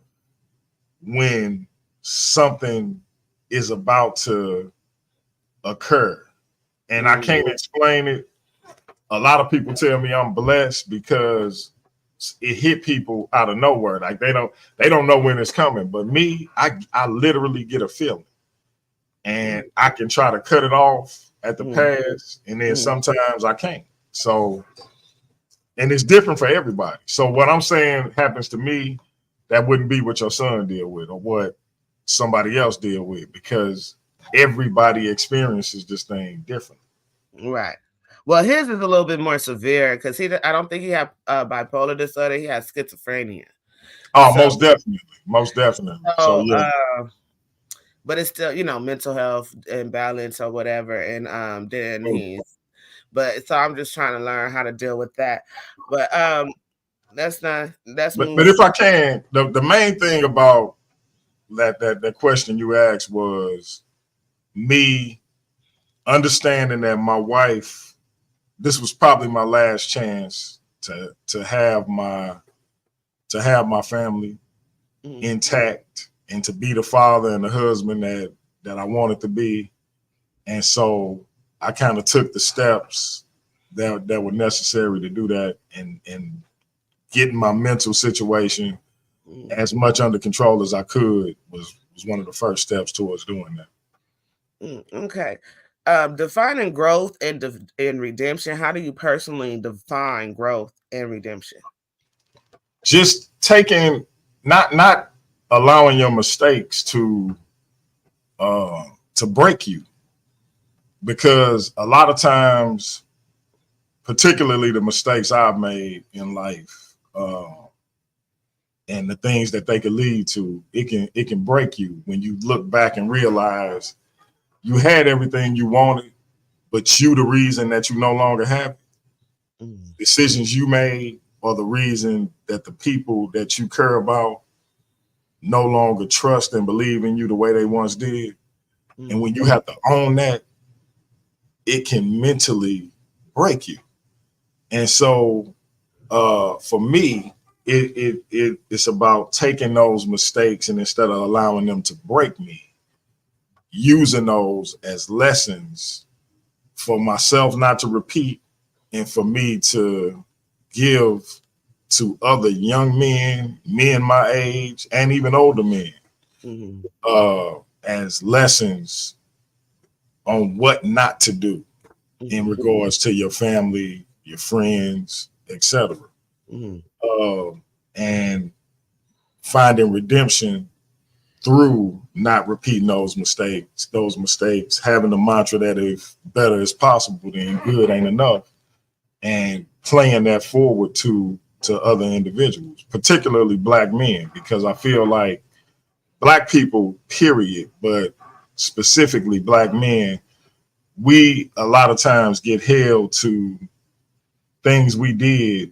when something is about to occur and I can't explain it. A lot of people tell me I'm blessed because it hit people out of nowhere. Like they don't know when it's coming. But me, I literally get a feeling, and I can try to cut it off at the pass, and then sometimes I can't. So, and it's different for everybody. So what I'm saying happens to me, that wouldn't be what your son deal with or what somebody else deal with, because everybody experiences this thing different. Right. Well, his is a little bit more severe because I don't think he had bipolar disorder. He has schizophrenia. Oh, so, most definitely. So yeah. But it's still, mental health imbalance or whatever. And then so I'm just trying to learn how to deal with that. But but if I can, the main thing about that question you asked was me understanding that my wife, this was probably my last chance to have my family intact and to be the father and the husband that I wanted to be. And so I kind of took the steps that were necessary to do that, and getting my mental situation as much under control as I could was one of the first steps towards doing that. Okay. Defining growth and redemption. How do you personally define growth and redemption? Just taking, not allowing your mistakes to break you, because a lot of times, particularly the mistakes I've made in life, and the things that they could lead to, it can break you when you look back and realize you had everything you wanted, but you the reason that you no longer have it. Decisions you made are the reason that the people that you care about no longer trust and believe in you the way they once did. And when you have to own that, it can mentally break you. And so for me, it's about taking those mistakes, and instead of allowing them to break me, using those as lessons for myself not to repeat, and for me to give to other young men my age, and even older men, as lessons on what not to do in regards to your family, your friends, etc. And finding redemption through not repeating those mistakes, having the mantra that if better is possible, then good ain't enough, and playing that forward to other individuals, particularly Black men, because I feel like Black people, period, but specifically Black men, we a lot of times get held to things we did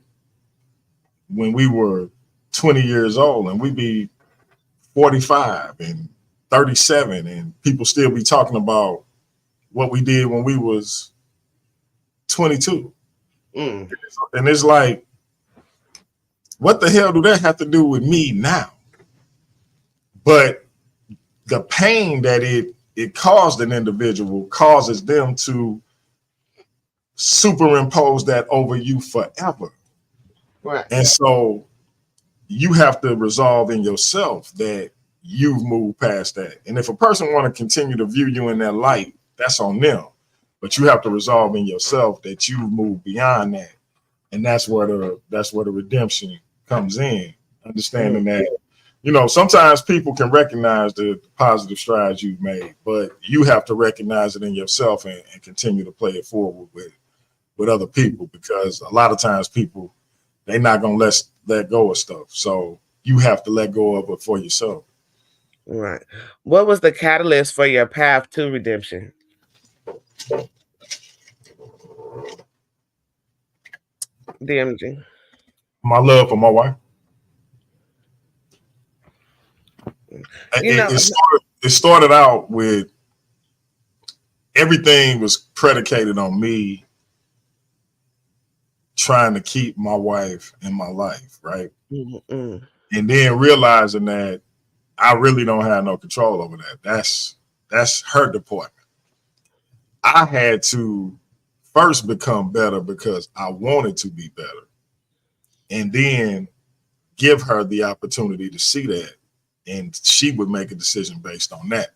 when we were 20 years old, and we be 45 and 37, and people still be talking about what we did when we was 22. And it's like, what the hell do that have to do with me now? But the pain that it caused an individual causes them to superimpose that over you forever. Right. And so you have to resolve in yourself that you've moved past that. And if a person want to continue to view you in that light, that's on them. But you have to resolve in yourself that you've moved beyond that. And that's where the redemption comes in. Understanding that, sometimes people can recognize the positive strides you've made, but you have to recognize it in yourself and continue to play it forward with other people, because a lot of times people, they're not going to let go of stuff. So you have to let go of it for yourself. Right. What was the catalyst for your path to redemption? DMG. My love for my wife. It started out with, everything was predicated on me trying to keep my wife in my life, right? And then realizing that I really don't have no control over that. That's her department. I had to first become better because I wanted to be better, and then give her the opportunity to see that, and she would make a decision based on that.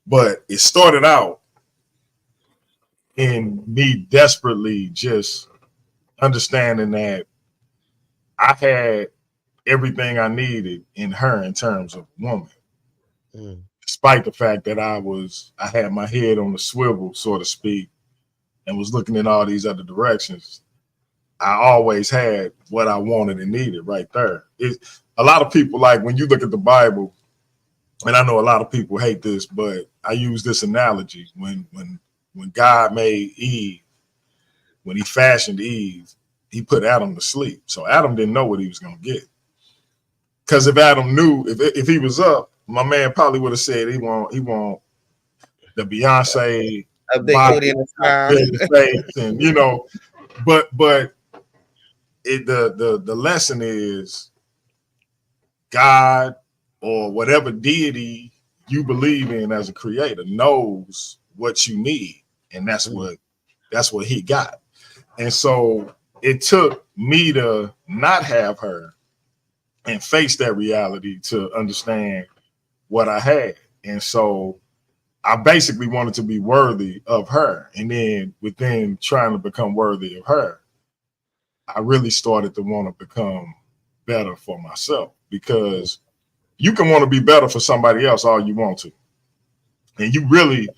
But it started out in me desperately just understanding that I had everything I needed in her in terms of woman. Despite the fact that I had my head on the swivel, so to speak, and was looking in all these other directions, I always had what I wanted and needed right there. A lot of people, like when you look at the Bible, and I know a lot of people hate this, but I use this analogy. When God made Eve, when he fashioned Eve, he put Adam to sleep. So Adam didn't know what he was going to get. Because if Adam knew, if he was up, my man probably would have said he want the Beyonce a big body in the face, and you know, but the lesson is God or whatever deity you believe in as a creator knows what you need, and that's what he got. And so it took me to not have her and face that reality to understand what I had. And so I basically wanted to be worthy of her. And then within trying to become worthy of her, I really started to want to become better for myself, because you can want to be better for somebody else all you want to. And you really,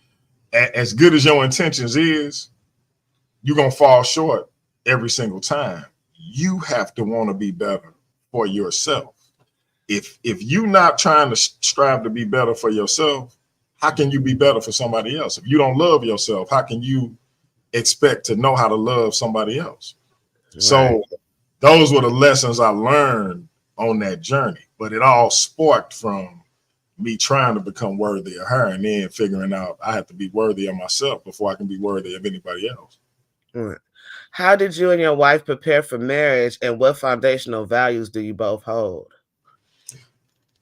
as good as your intentions is, you're going to fall short every single time. You have to want to be better for yourself. If you're not trying to strive to be better for yourself, how can you be better for somebody else? If you don't love yourself, how can you expect to know how to love somebody else? Right. So those were the lessons I learned on that journey. But it all sparked from me trying to become worthy of her, and then figuring out I have to be worthy of myself before I can be worthy of anybody else. Right. How did you and your wife prepare for marriage, and what foundational values do you both hold?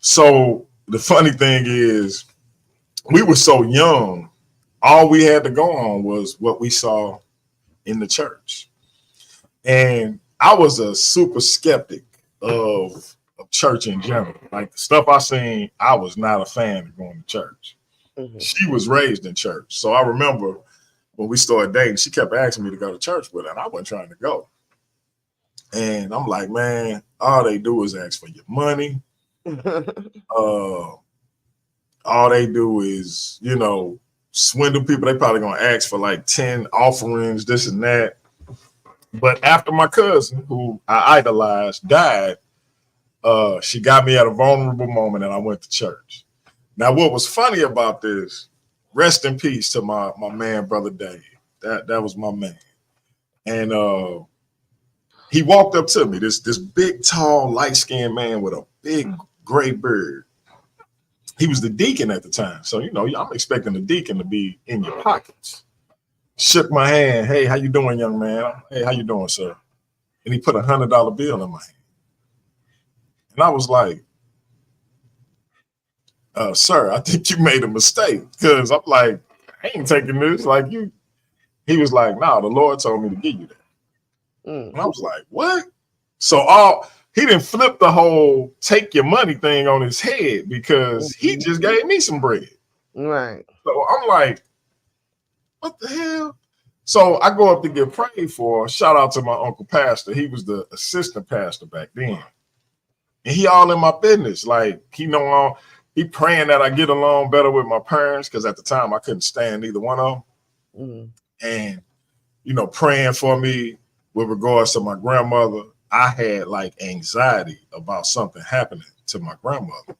So the funny thing is, we were so young, all we had to go on was what we saw in the church. And I was a super skeptic of church in general. Like the stuff I seen, I was not a fan of going to church. Mm-hmm. She was raised in church. So I remember when we started dating, she kept asking me to go to church with her, and I wasn't trying to go. And I'm like, man, all they do is ask for your money. All they do is, you know, swindle people. They probably gonna ask for like 10 offerings, this and that. But after my cousin, who I idolized, died, she got me at a vulnerable moment, and I went to church. Now, what was funny about this, rest in peace to my man, Brother Dave. That was my man. And he walked up to me, this big, tall, light-skinned man with a big gray beard. He was the deacon at the time. So, you know, I'm expecting the deacon to be in your pockets. Shook my hand. Hey, how you doing, young man? Hey, how you doing, sir? And he put $100 bill in my hand. And I was like, sir, I think you made a mistake. Because I'm like, I ain't taking this. Like you. He was like, nah, the Lord told me to give you that. And I was like, what? So he didn't flip the whole take your money thing on his head, because he just gave me some bread. Right. So I'm like, what the hell? So I go up to get prayed for. Shout out to my uncle pastor. He was the assistant pastor back then. And he all in my business. Like, he praying that I get along better with my parents, because at the time I couldn't stand either one of them. And, you know, praying for me with regards to my grandmother. I had like anxiety about something happening to my grandmother.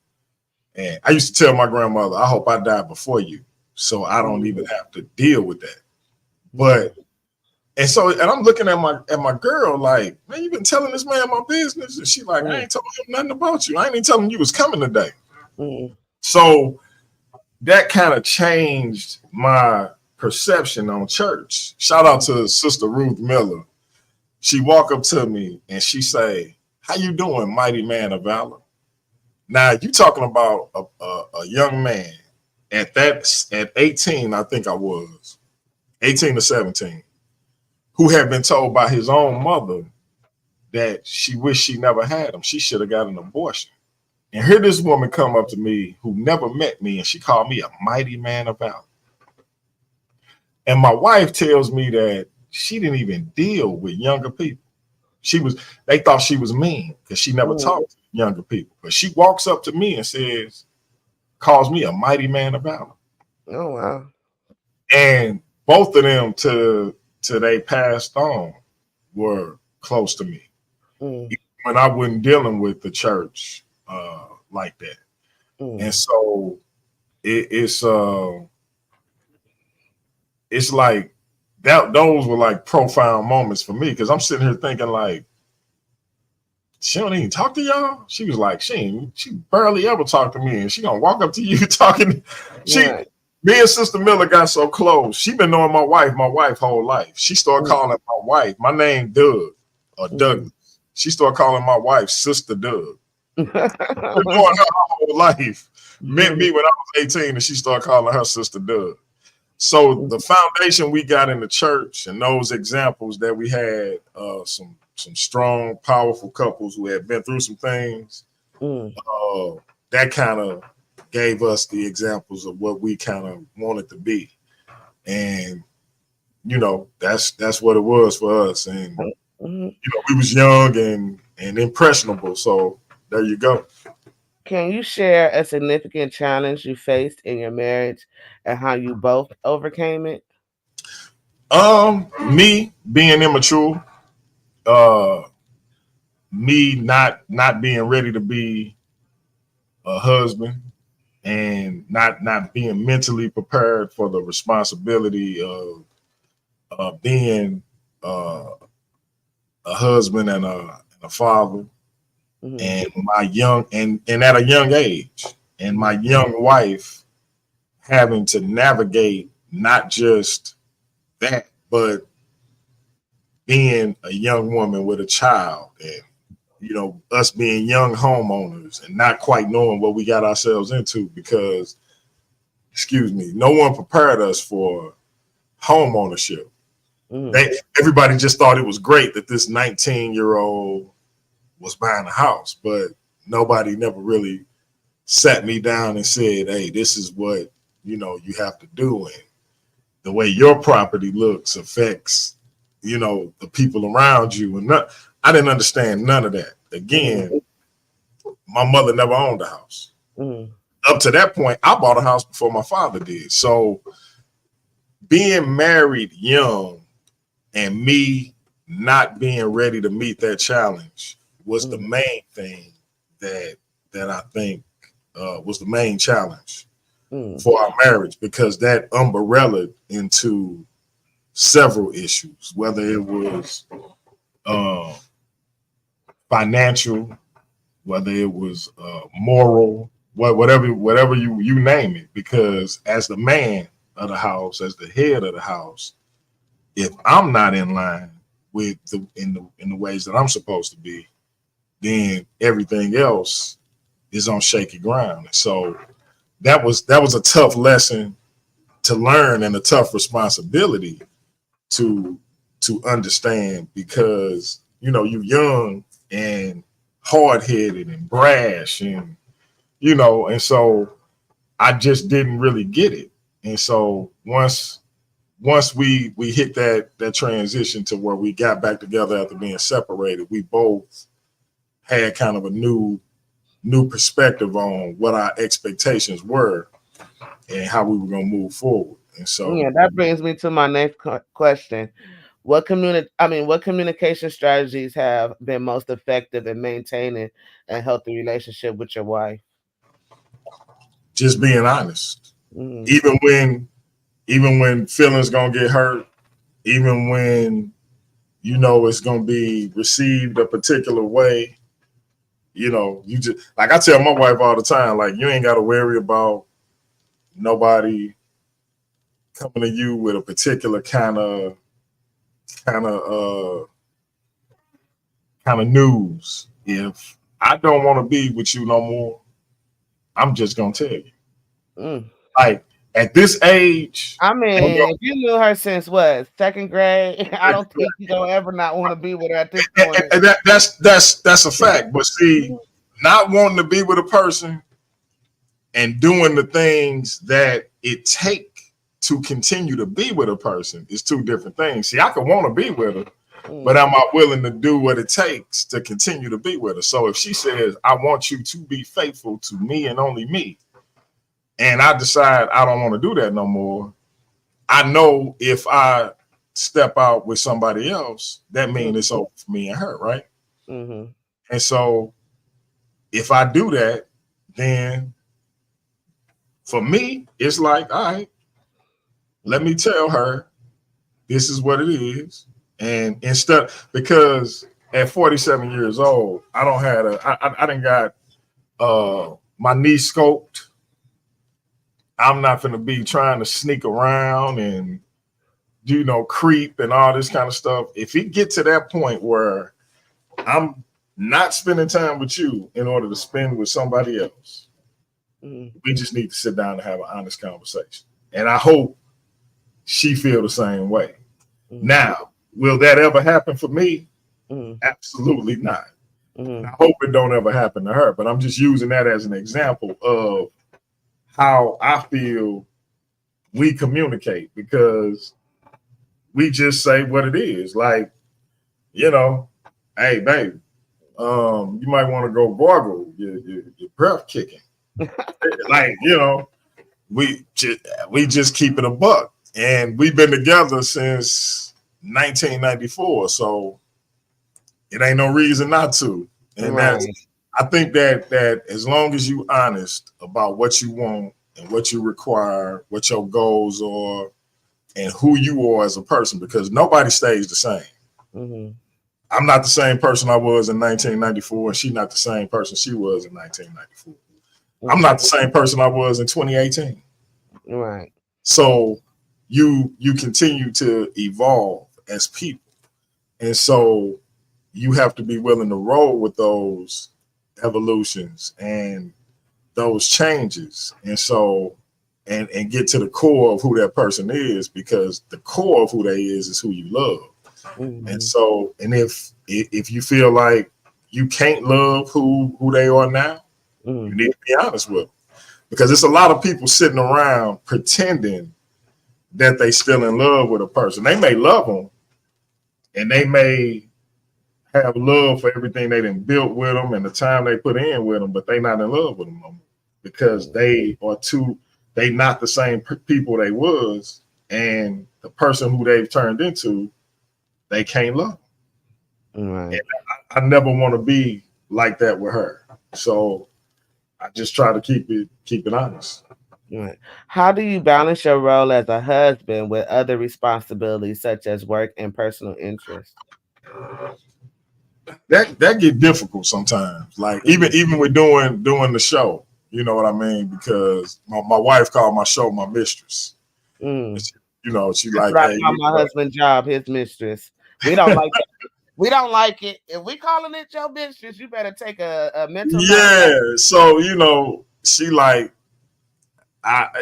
And I used to tell my grandmother, I hope I die before you, so I don't even have to deal with that. And I'm looking at my girl like, man, you been telling this man my business? And she like, I ain't telling him nothing about you. I ain't even telling him you was coming today. So that kind of changed my perception on church. Shout out to Sister Ruth Miller. She walk up to me and she say, how you doing, mighty man of valor? Now, you talking about a young man at 18, I think I was, 18 to 17, who had been told by his own mother that she wished she never had him. She should have got an abortion. And here this woman come up to me who never met me, and she called me a mighty man of valor. And my wife tells me that she didn't even deal with younger people. They thought she was mean because she never talked to younger people. But she walks up to me and calls me a mighty man of valor. Oh, wow. And both of them till they passed on were close to me. When I wasn't dealing with the church like that. And so it's like that. Those were like profound moments for me, because I'm sitting here thinking like, she don't even talk to y'all. She was like, she barely ever talked to me, and she gonna walk up to you talking. Me and Sister Miller got so close. She been knowing my wife whole life. She started calling my wife, my name Doug or Douglas. She started calling my wife Sister Doug. Been knowing her whole life. Met me when I was 18, and she started calling her Sister Doug. So the foundation we got in the church, and those examples that we had, some strong, powerful couples who had been through some things, that kind of gave us the examples of what we kind of wanted to be. And, that's what it was for us. And, we was young and impressionable. So there you go. Can you share a significant challenge you faced in your marriage and how you both overcame it? Me being immature, me not being ready to be a husband, and not being mentally prepared for the responsibility of being a husband and a father, and my young and at a young age, and my young wife having to navigate not just that, but being a young woman with a child, and us being young homeowners and not quite knowing what we got ourselves into, because, no one prepared us for home ownership. Everybody just thought it was great that this 19-year-old was buying a house, but nobody never really sat me down and said, hey, this is what, you have to do. And the way your property looks affects, the people around you. And I didn't understand none of that. Again, my mother never owned a house. Up to that point, I bought a house before my father did. So being married young and me not being ready to meet that challenge was the main thing that I think was the main challenge for our marriage, because that umbrellaed into several issues, whether it was financial, whether it was moral, whatever you name it. Because as the man of the house, as the head of the house, if I'm not in line with in the ways that I'm supposed to be, then everything else is on shaky ground. So that was a tough lesson to learn, and a tough responsibility to understand, because you're young and hard-headed and brash, and and so I just didn't really get it. And so once we hit that transition to where we got back together after being separated, we both had kind of a new perspective on what our expectations were and how we were going to move forward. And so that brings me to my next question. What communication strategies have been most effective in maintaining a healthy relationship with your wife? Just being honest. Even when feelings gonna get hurt, even when it's gonna be received a particular way, you just, like I tell my wife all the time, like, you ain't gotta worry about nobody coming to you with a particular kind of news. If I don't want to be with you no more, I'm just gonna tell you. Like, At this age, I mean, if you knew her since what, second grade, I don't think you gonna ever not want to be with her at this point. and that's a fact. But see, not wanting to be with a person and doing the things that it take to continue to be with a person is two different things. See, I could want to be with her, but am I willing to do what it takes to continue to be with her? So if she says, I want you to be faithful to me and only me, and I decide I don't want to do that no more, I know if I step out with somebody else, that means it's over for me and her, right? Mm-hmm. And so if I do that, then for me, it's like, all right, let me tell her this is what it is. And instead, because at 47 years old, I don't have I done got my knee scoped. I'm not going to be trying to sneak around and, creep and all this kind of stuff. If it get to that point where I'm not spending time with you in order to spend with somebody else, we just need to sit down and have an honest conversation. And I hope she feel the same way. Now, will that ever happen for me? Absolutely not. I hope it don't ever happen to her, but I'm just using that as an example of how I feel we communicate, because we just say what it is. Like, hey, babe, you might want to go gargle your breath kicking. Like, we just keep it a buck. And we've been together since 1994. So it ain't no reason not to. And I think that as long as you honest about what you want and what you require, what your goals are, and who you are as a person, because nobody stays the same. I'm not the same person I was in 1994, and she's not the same person she was in 1994. I'm not the same person I was in 2018. Right. So you continue to evolve as people. And so you have to be willing to roll with those evolutions and those changes. And so and get to the core of who that person is, because the core of who they is who you love. And so, and if you feel like you can't love who they are now, you need to be honest with them. Because there's a lot of people sitting around pretending that they still in love with a person. They may love them and they may have love for everything they done built with them and the time they put in with them, but they not in love with them no more, because they not the same people they was, and the person who they've turned into, they can't love. Right. And I never want to be like that with her. So I just try to keep it honest. Right. How do you balance your role as a husband with other responsibilities such as work and personal interests? That get difficult sometimes. Like even with doing the show, you know what I mean? Because my wife called my show my mistress. She like, hey, my husband's job, his mistress. We don't like it. We don't like it. If we calling it your mistress, you better take a mental. Yeah. So she like,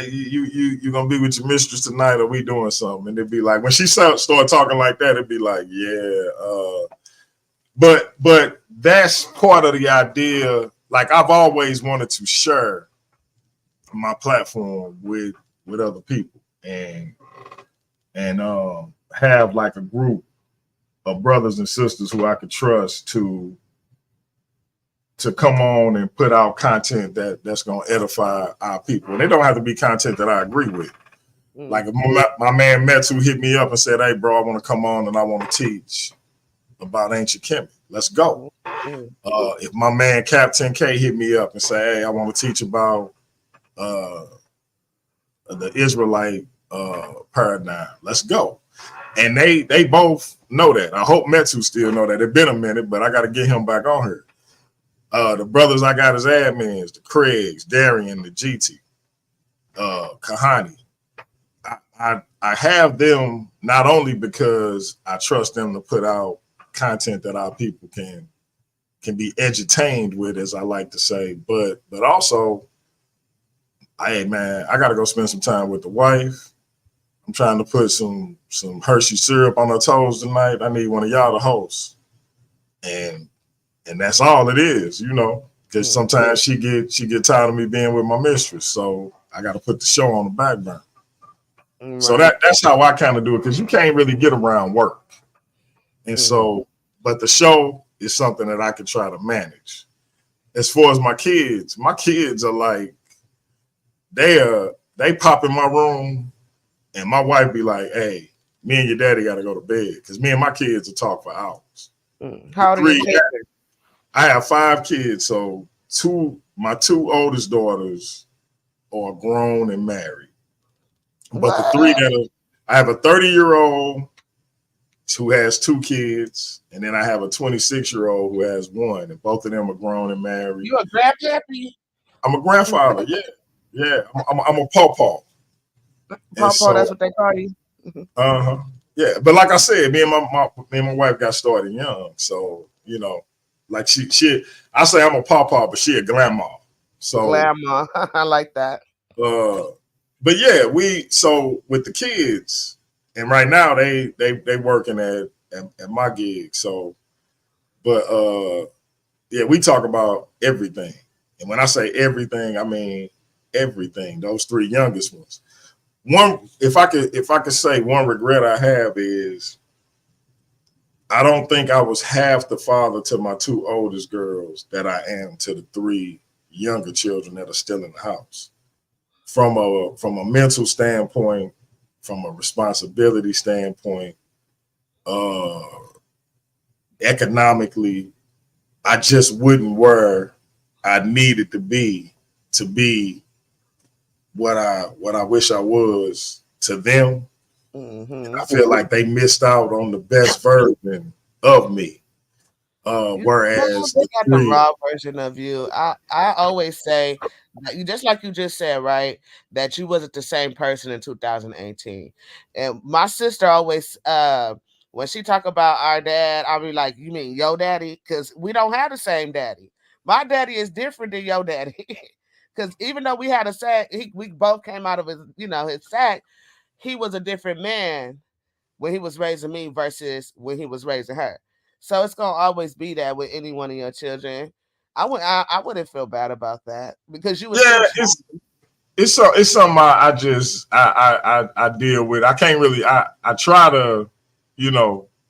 you gonna be with your mistress tonight, or we doing something? And it'd be like, when she start talking like that, it'd be like, yeah. But that's part of the idea. Like, I've always wanted to share my platform with other people and have like a group of brothers and sisters who I could trust to come on and put out content that's going to edify our people. And it don't have to be content that I agree with. Like if my man Metsu hit me up and said, hey, bro, I want to come on and I want to teach about ancient Kemet. Let's go. If my man Captain K hit me up and say, hey, I want to teach about the Israelite paradigm, let's go. And they both know that. I hope Metsu still know that. It's been a minute, but I got to get him back on here. The brothers I got as admins, the Craigs, Darian, the GT, Kahani. I have them not only because I trust them to put out content that our people can be edutained with, as I like to say, but also Hey man, I gotta go spend some time with the wife. I'm trying to put some Hershey syrup on her toes tonight. I need one of y'all to host, and that's all it is, you know. Because sometimes she get tired of me being with my mistress, so I got to put the show on the background. So Right. that's how I kind of do it because you can't really get around work, and so but the show is something that I can try to manage. As far as my kids are like they pop in my room and my wife be like, "Hey, me and your daddy got to go to bed," because me and my kids will talk for hours. The How old are your three, children? I have 5 kids, so my two oldest daughters are grown and married, but the three What? that I have a 30-year-old who has 2 kids, and then I have a 26-year-old who has one, and both of them are grown and married. You a grandpappy? I'm a grandfather, yeah, yeah. I'm a pawpaw, and Papa, so that's what they call you. uh-huh. Yeah, but like I said, me and my wife got started young, so you know, like she I say I'm a pawpaw, but she a grandma. So Grandma. I like that. uh but yeah, we so with the kids, and right now they working at my gig. So but yeah, we talk about everything. And when I say everything, I mean everything. Those 3 youngest ones. One if I could say one regret I have is I don't think I was half the father to my 2 oldest girls that I am to the 3 younger children that are still in the house. From a mental standpoint, from a responsibility standpoint, uh, economically, I just wouldn't where I needed to be what I wish I was to them. Mm-hmm. I feel like they missed out on the best version of me. Whereas They the got the three, raw version of you. I always say that you just like you just said, right? That you wasn't the same person in 2018. And my sister always when she talk about our dad, I'll be like, "You mean yo daddy?" Because we don't have the same daddy. My daddy is different than your daddy. Because even though we had a sack, we both came out of his, his sack. He was a different man when he was raising me versus when he was raising her. So it's gonna always be that with any one of your children. I wouldn't feel bad about that because you were yeah, still small. it's something I just I deal with. I can't really I try to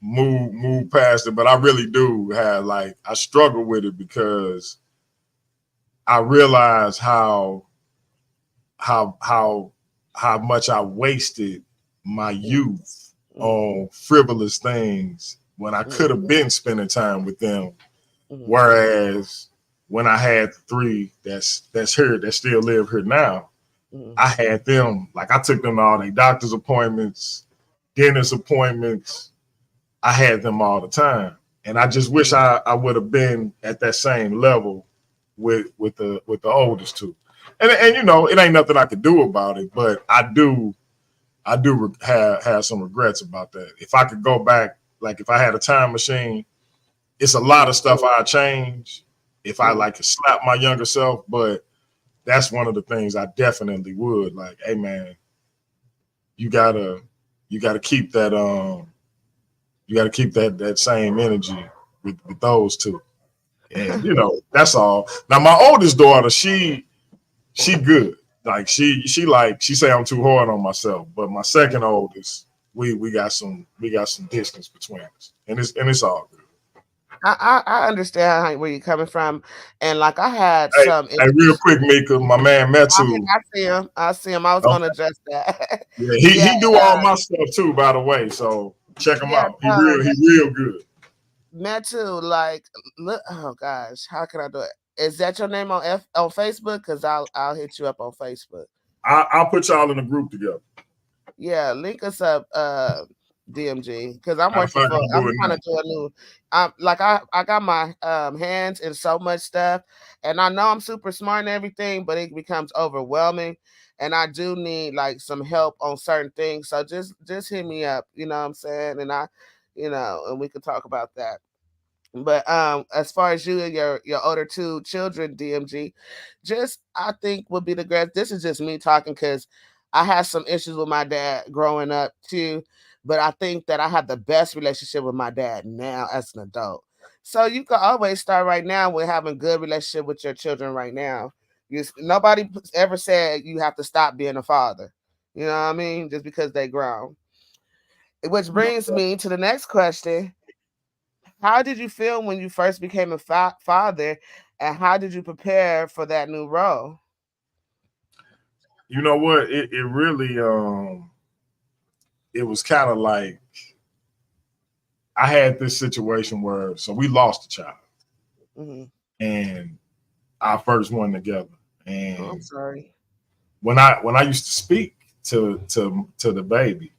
move past it, but I really do have like I struggle with it because I realize how how how much I wasted my youth Mm-hmm. on frivolous things when I could have Mm-hmm. been spending time with them. Mm-hmm. Whereas when I had 3 that's here that still live here now, Mm-hmm. I had them like I took them to all their doctor's appointments, dentist appointments. I had them all the time, and I just wish I would have been at that same level with the oldest 2. And it ain't nothing I could do about it, but I do have some regrets about that. If I could go back, like if I had a time machine, it's a lot of stuff I change if I Mm-hmm. like to slap my younger self, but that's one of the things I definitely would. Like, hey man, you gotta you gotta keep that that same energy with those 2. And that's all. Now my oldest daughter, she good. Like she say I'm too hard on myself. But my second oldest, we got some distance between us. And it's all good. I understand where you're coming from, and like I had Hey, some hey, real issues. quick, Meika, my man Metu. I see him. I see him. I was gonna Okay. address that. Yeah, he Yeah, he do all my stuff too, by the way. So check him yeah. out. He real good. Me too. Like, look. Oh gosh, how can I do it? Is that your name on Facebook? Cause I'll hit you up on Facebook. I'll put y'all in a group together. Yeah, link us up, DMG. Because I'm Matter of working fact, for. I'm I'm doing trying it to do a new. I got my hands in so much stuff, and I know I'm super smart and everything, but it becomes overwhelming, and I do need like some help on certain things. So just hit me up. You know what I'm saying? And and we could talk about that. But as far as you and your older two children, DMG, just I think would be the great. This is just me talking because I had some issues with my dad growing up too. But I think that I have the best relationship with my dad now as an adult. So you can always start right now with having good relationship with your children right now. Nobody ever said you have to stop being a father. You know what I mean? Just because they grown. Which brings me to the next question. How did you feel when you first became a father, and how did you prepare for that new role? You know what? It really it was kind of like I had this situation where so we lost a child Mm-hmm. and our first one together. Oh, I'm And sorry. when I used to speak to the baby,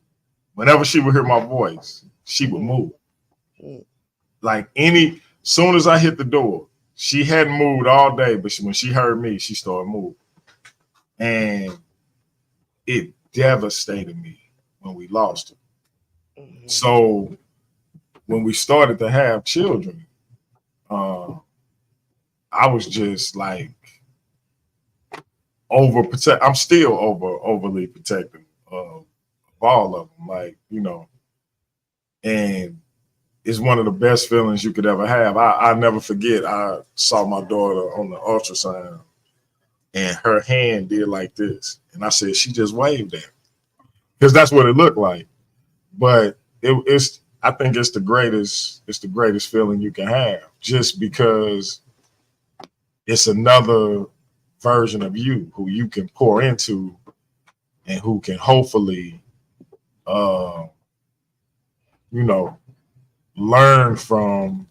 whenever she would hear my voice, she would Mm-hmm. move. Like soon as I hit the door, she hadn't moved all day, but when she heard me, she started moving. And it devastated me when we lost her. Mm-hmm. So when we started to have children, I was just like overprotect. I'm still overly protective of all of them, like and it's one of the best feelings you could ever have. I never forget. I saw my daughter on the ultrasound, and her hand did like this, and I said she just waved at me because that's what it looked like. But it's I think it's the greatest. It's the greatest feeling you can have, just because it's another version of you who you can pour into and who can hopefully, uh, you know, learn from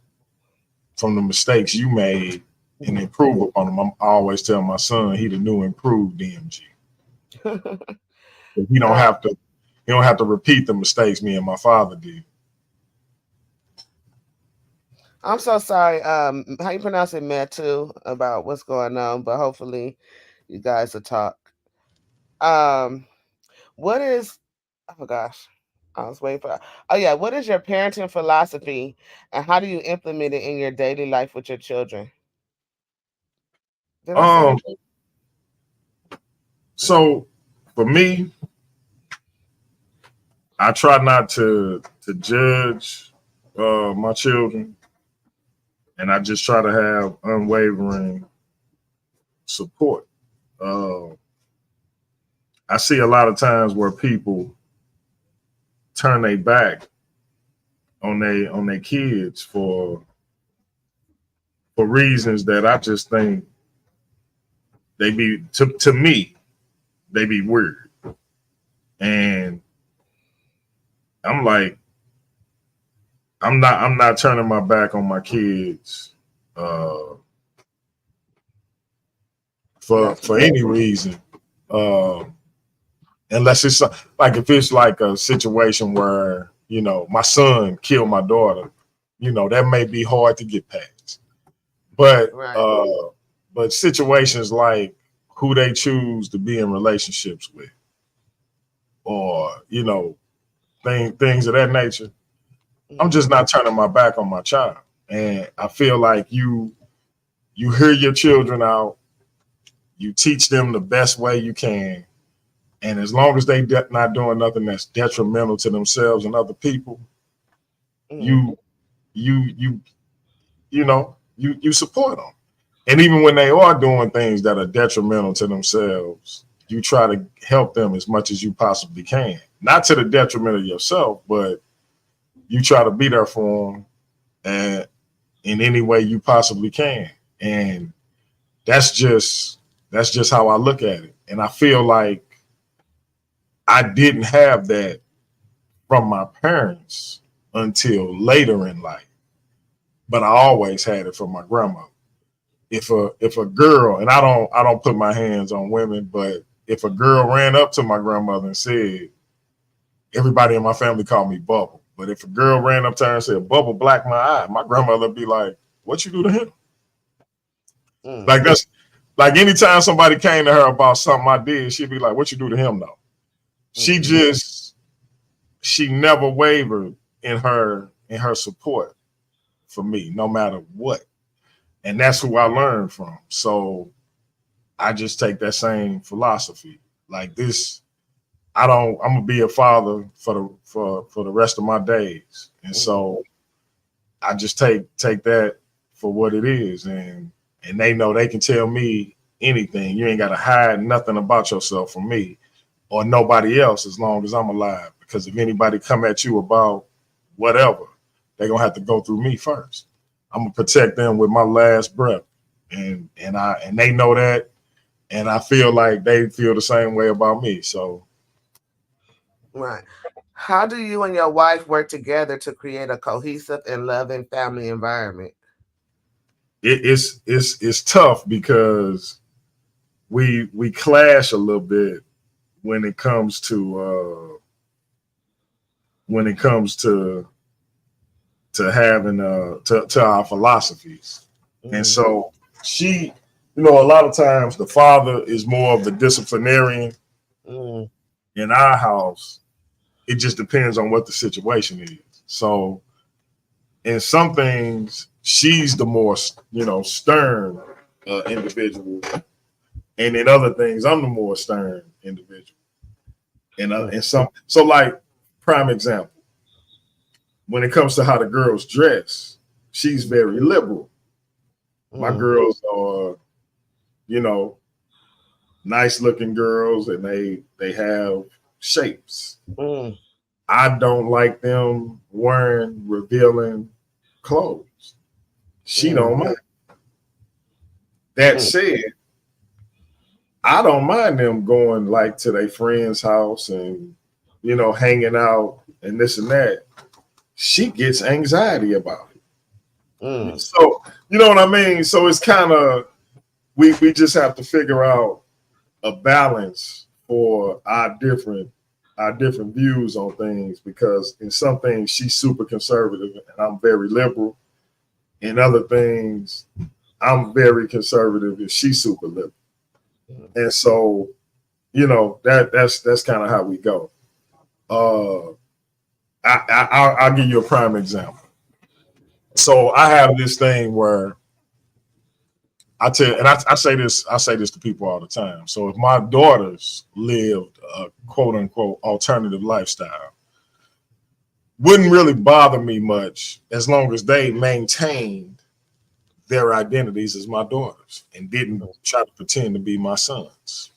the mistakes you made and improve upon them. I always tell my son he the new improved DMG. He don't uh, have to he don't have to repeat the mistakes me and my father did. I'm so sorry. How you pronounce it, Matt? Too about what's going on, but hopefully, you guys will talk. Um, what is? Oh gosh, I was waiting for. Oh yeah, what is your parenting philosophy, and how do you implement it in your daily life with your children? Did I say Um, everything? so for me, I try not to judge my children, and I just try to have unwavering support. Uh, I see a lot of times where people turn their back on their kids for reasons that I just think they be to me they be weird, and I'm like I'm not turning my back on my kids uh, Gotcha. for any reason, uh, unless it's like if it's like a situation where my son killed my daughter, that may be hard to get past. But Right. but situations like who they choose to be in relationships with, or things of that nature, I'm Mm-hmm. just not turning my back on my child. And I feel like you hear your children out, you teach them the best way you can, and as long as they not doing nothing that's detrimental to themselves and other people, Mm-hmm. you you you you support them. And even when they are doing things that are detrimental to themselves, you try to help them as much as you possibly can. Not to the detriment of yourself, but you try to be there for them and in any way you possibly can. And that's just how I look at it. And I feel like I didn't have that from my parents until later in life, but I always had it from my grandmother. If a girl, and I don't put my hands on women, but if a girl ran up to my grandmother and said, everybody in my family called me Bubble, but if a girl ran up to her and said, Bubble black my eye, my grandmother would be like, what you do to him? Like Mm-hmm. that's like anytime somebody came to her about something I did, she'd be like, what you do to him though? She Mm-hmm. just she never wavered in her support for me, no matter what. And that's who I learned from. So I just take that same philosophy. Like this, I'm gonna be a father for the rest of my days. And so I just take that for what it is. And they know they can tell me anything. You ain't gotta hide nothing about yourself from me or nobody else as long as I'm alive. Because if anybody come at you about whatever, they're gonna have to go through me first. I'm gonna protect them with my last breath. And they know that. And I feel like they feel the same way about me. So, right. How do you and your wife work together to create a cohesive and loving family environment? it's tough because we clash a little bit when it comes to having to our philosophies. And so she, a lot of times the father is more of the disciplinarian. In our house, it just depends on what the situation is. So in some things, she's the more, stern individual. And in other things, I'm the more stern individual. And so like prime example, when it comes to how the girls dress, she's very liberal. My girls are, nice looking girls, and they have shapes. I don't like them wearing revealing clothes. She don't mind. That said, I don't mind them going like to their friend's house and hanging out and this and that. She gets anxiety about it. So you know what I mean? So it's kind of we just have to figure out a balance for our different views on things, because in some things she's super conservative and I'm very liberal. In other things, I'm very conservative and she's super liberal. And so, that's kind of how we go. I'll give you a prime example. So I have this thing where I say this to people all the time. So if my daughters lived a quote unquote alternative lifestyle, wouldn't really bother me much as long as they maintained their identities as my daughters and didn't try to pretend to be my sons.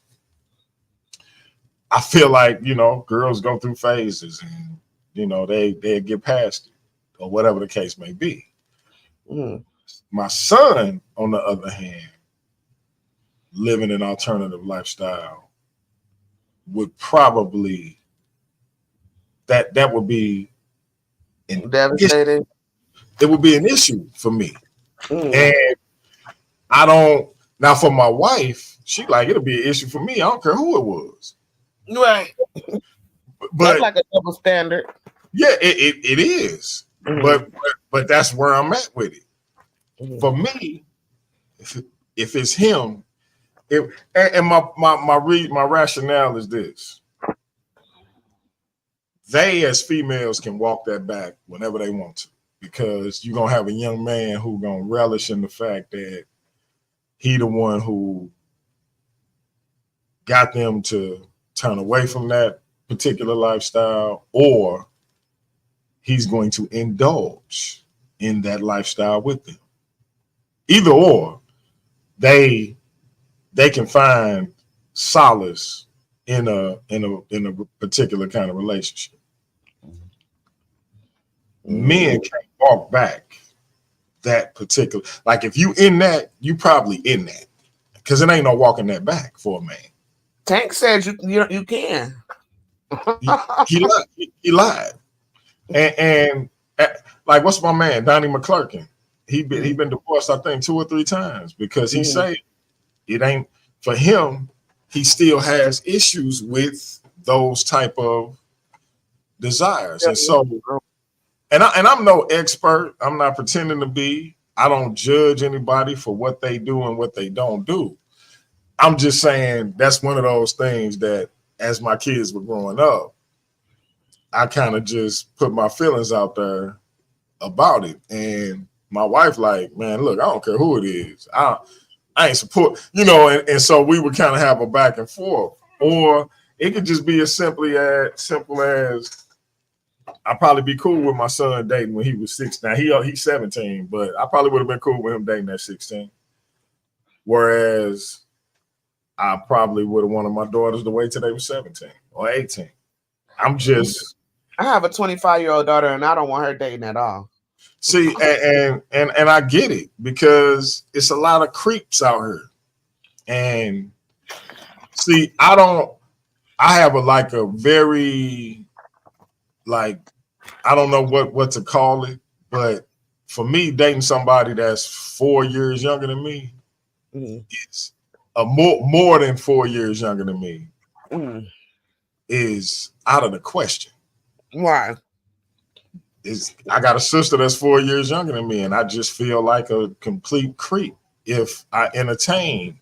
I feel like, girls go through phases and, they get past it or whatever the case may be. My son, on the other hand, living an alternative lifestyle would probably that would be devastating. It would be an issue for me. And I don't, now for my wife, she like, it'll be an issue for me. I don't care who it was. Right. But that's like a double standard. Yeah, it is. But that's where I'm at with it. For me, if it's him, and my rationale is this: they as females can walk that back whenever they want to, because you're gonna have a young man who's gonna relish in the fact that he the one who got them to turn away from that particular lifestyle, or he's going to indulge in that lifestyle with them. Either or, they can find solace in a particular kind of relationship. Men can't walk back that particular, like if you in that, you probably in that, because it ain't no walking that back for a man. Tank said you can. He lied. And like, what's my man, Donnie McClurkin? He been divorced, I think, 2 or 3 times because he say it ain't for him. He still has issues with those type of desires, and so, and I'm no expert. I'm not pretending to be. I don't judge anybody for what they do and what they don't do. I'm just saying that's one of those things that, as my kids were growing up, I kind of just put my feelings out there about it. And My wife like, man, look, I don't care who it is. I ain't support, you know, and so we would kind of have a back and forth. Or it could just be as simple as I'd probably be cool with my son dating when he was 6. Now he's 17, but I probably would have been cool with him dating at 16. Whereas I probably would have wanted my daughters to wait till they were 17 or 18. I'm just I have a 25-year-old daughter and I don't want her dating at all. See, and I get it because it's a lot of creeps out here. And see, I have a very I don't know what to call it, but for me, dating somebody that's 4 years younger than me is more than 4 years younger than me is out of the question. Why? I got a sister that's 4 years younger than me, and I just feel like a complete creep if I entertain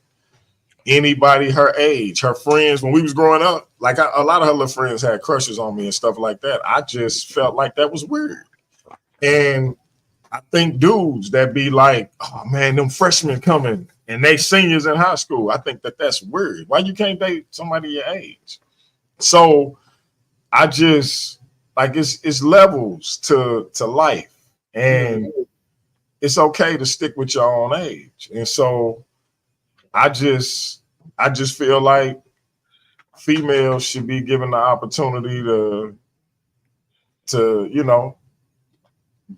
anybody her age. Her friends, when we was growing up, a lot of her little friends had crushes on me and stuff like that. I just felt like that was weird. And I think dudes that be like, oh man, them freshmen coming and they seniors in high school, I think that's weird. Why you can't date somebody your age? So I just it's levels to life, and it's okay to stick with your own age. And so I just feel like females should be given the opportunity to you know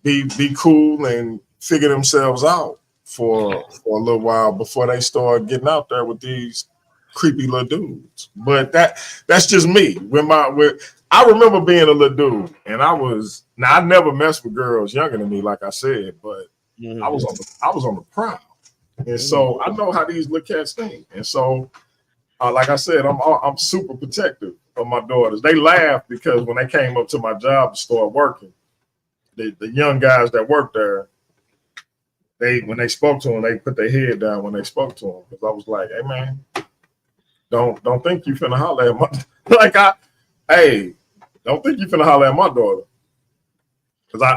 be cool and figure themselves out for a little while before they start getting out there with these creepy little dudes. But that's just me. I remember being a little dude, and I never messed with girls younger than me, like I said, but I was on the prowl, and so I know how these little cats think, and so like I said, I'm super protective of my daughters. They laughed because when they came up to my job to start working, the young guys that worked there, when they spoke to them, they put their head down when they spoke to them, because I was like, hey man, don't think you finna holler at my don't think you finna holler at my daughter.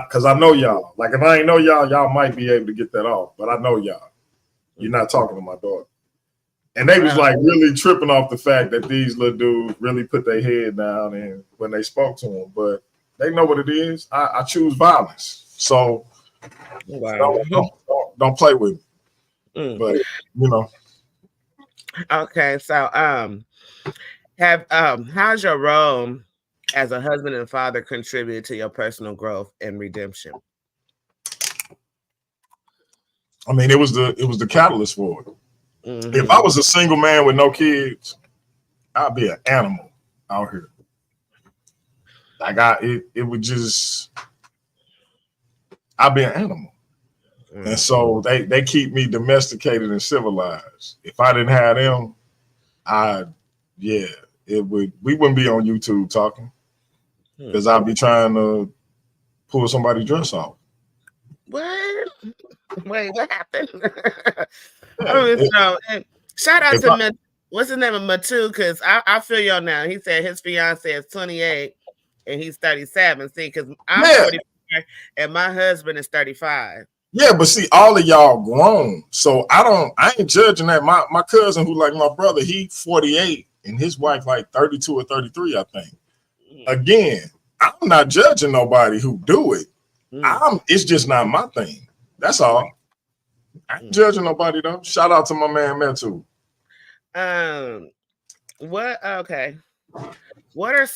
Cause I know y'all. Like if I ain't know y'all might be able to get that off. But I know y'all. You're not talking to my daughter. And they was like really tripping off the fact that these little dudes really put their head down and when they spoke to them. But they know what it is. I choose violence. So don't play with me. But you know. Okay, so how's your role as a husband and father contributed to your personal growth and redemption? I mean, it was the catalyst for it. If I was a single man with no kids, I'd be an animal out here. It would just, I'd be an animal. And so they keep me domesticated and civilized. If I didn't have them, we wouldn't be on YouTube talking, because I'd be trying to pull somebody's dress off. What? Wait, what happened? Shout out to what's his name of Matu, because I feel y'all now. He said his fiance is 28 and he's 37. See, because I'm 44 and my husband is 35. Yeah, but see, all of y'all grown, so I ain't judging that. My cousin, who like my brother, he 48 and his wife like 32 or 33, I think. Again, I'm not judging nobody who do it. It's just not my thing. That's all. I ain't judging nobody though. Shout out to my man Metu. Okay. What are,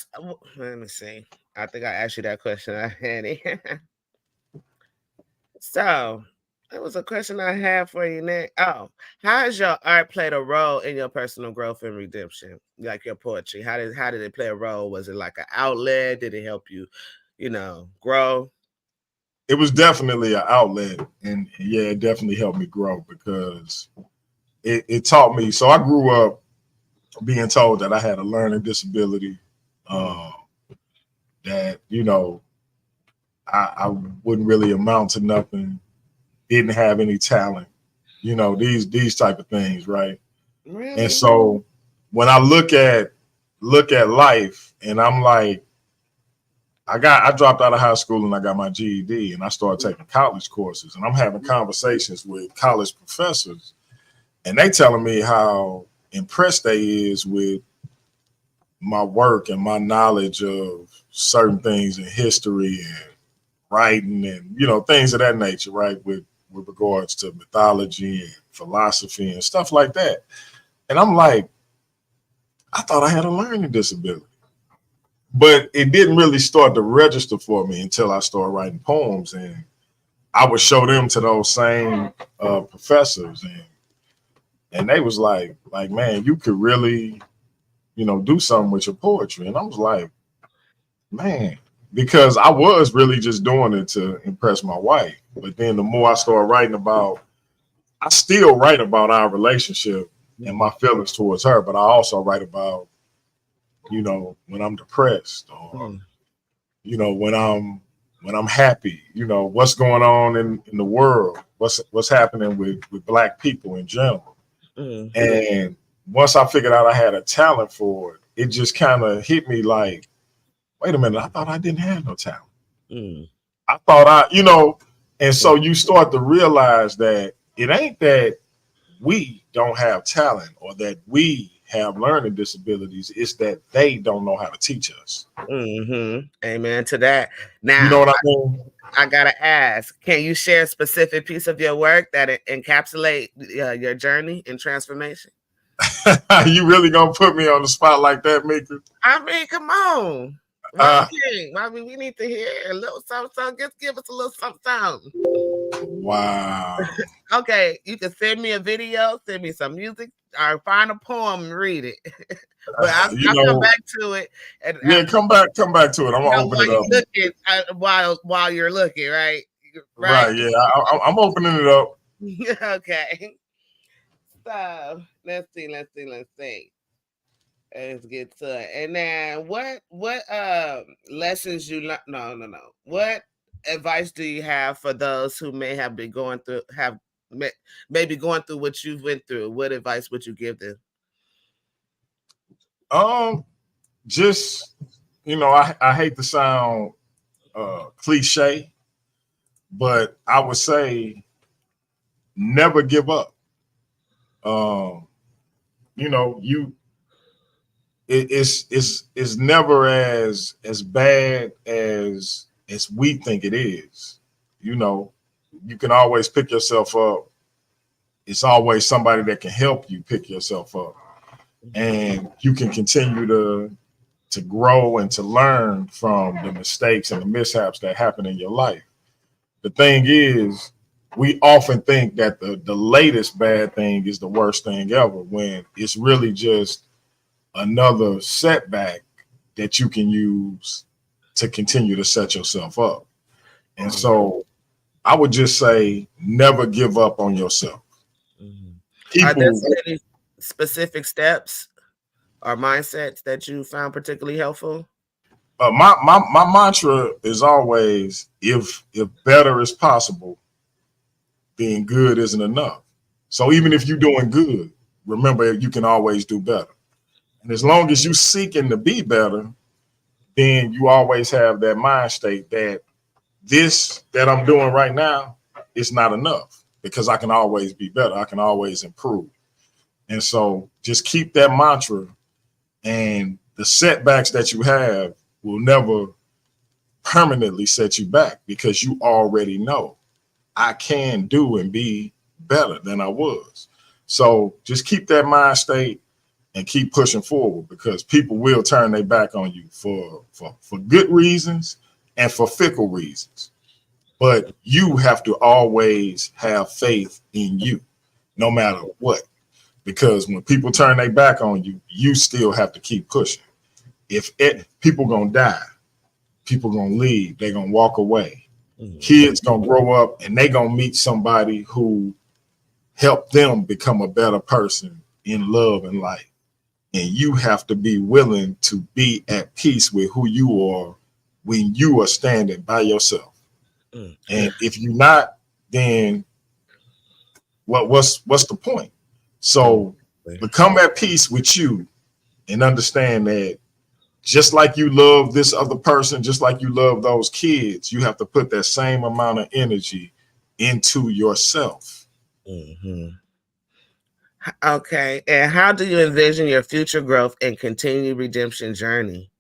let me see. I think I asked you that question. I had it. So that was a question I had for you, Nick. Oh, how has your art played a role in your personal growth and redemption? Like your poetry, how did it play a role? Was it like an outlet? Did it help you, grow? It was definitely an outlet, and yeah, it definitely helped me grow because it taught me. So I grew up being told that I had a learning disability, that I wouldn't really amount to nothing, didn't have any talent, these type of things, right? Really? And so when I look at life, and I'm like, I dropped out of high school and I got my GED and I started taking college courses, and I'm having conversations with college professors, and they telling me how impressed they is with my work and my knowledge of certain things in history and writing and, you know, things of that nature, right? With regards to mythology and philosophy and stuff like that. And I'm like, I thought I had a learning disability. But it didn't really start to register for me until I started writing poems, and I would show them to those same professors, and they was like, man, you could really, you know, do something with your poetry. And I was like, man, because I was really just doing it to impress my wife. But then the more I started writing about, I still write about our relationship and my feelings towards her, but I also write about, you know, when I'm depressed or, you know, when I'm happy, you know, what's going on in the world, what's happening with Black people in general. And once I figured out I had a talent for it, it just kind of hit me like, wait a minute, I thought I didn't have no talent. I thought you know, and so you start to realize that it ain't that we don't have talent or that we have learning disabilities. It's that they don't know how to teach us. Amen to that. Now, you know what I mean? I gotta ask, can you share a specific piece of your work that encapsulate your journey and transformation? You really gonna put me on the spot like that, Meika? I mean, come on. I mean, we need to hear a little something. Just give us a little something. Wow. Okay, you can send me a video, send me some music, or find a poem and read it. But I'll come back to it. And yeah, come back to it. I'm gonna open it up. Looking, while you're looking, right? Right. Yeah, I'm opening it up. Okay. So let's see. Let's get to it. And then what lessons you learn? No. What advice do you have for those who may have been going through maybe going through what you've went through? What advice would you give them? Just, you know, I hate to sound cliche, but I would say never give up. You know, it's never as bad as we think it is. You know, you can always pick yourself up. It's always somebody that can help you pick yourself up, and you can continue to grow and to learn from the mistakes and the mishaps that happen in your life. The thing is, we often think that the latest bad thing is the worst thing ever, when it's really just another setback that you can use to continue to set yourself up. And so I would just say, never give up on yourself. Are there any specific steps or mindsets that you found particularly helpful? My mantra is always, if better is possible, being good isn't enough. So even if you're doing good, remember you can always do better. And as long as you're seeking to be better, then you always have that mind state that this that I'm doing right now is not enough, because I can always be better. I can always improve. And so just keep that mantra, and the setbacks that you have will never permanently set you back, because you already know I can do and be better than I was. So just keep that mind state and keep pushing forward, because people will turn their back on you for good reasons and for fickle reasons. But you have to always have faith in you, no matter what. Because when people turn their back on you, you still have to keep pushing. People gonna die, people gonna leave, they're gonna walk away. Kids gonna grow up and they gonna meet somebody who helped them become a better person in love and life. And you have to be willing to be at peace with who you are when you are standing by yourself. And if you're not, then what's the point? So become at peace with you and understand that just like you love this other person, just like you love those kids, you have to put that same amount of energy into yourself. Mm-hmm. Okay. And how do you envision your future growth and continued redemption journey?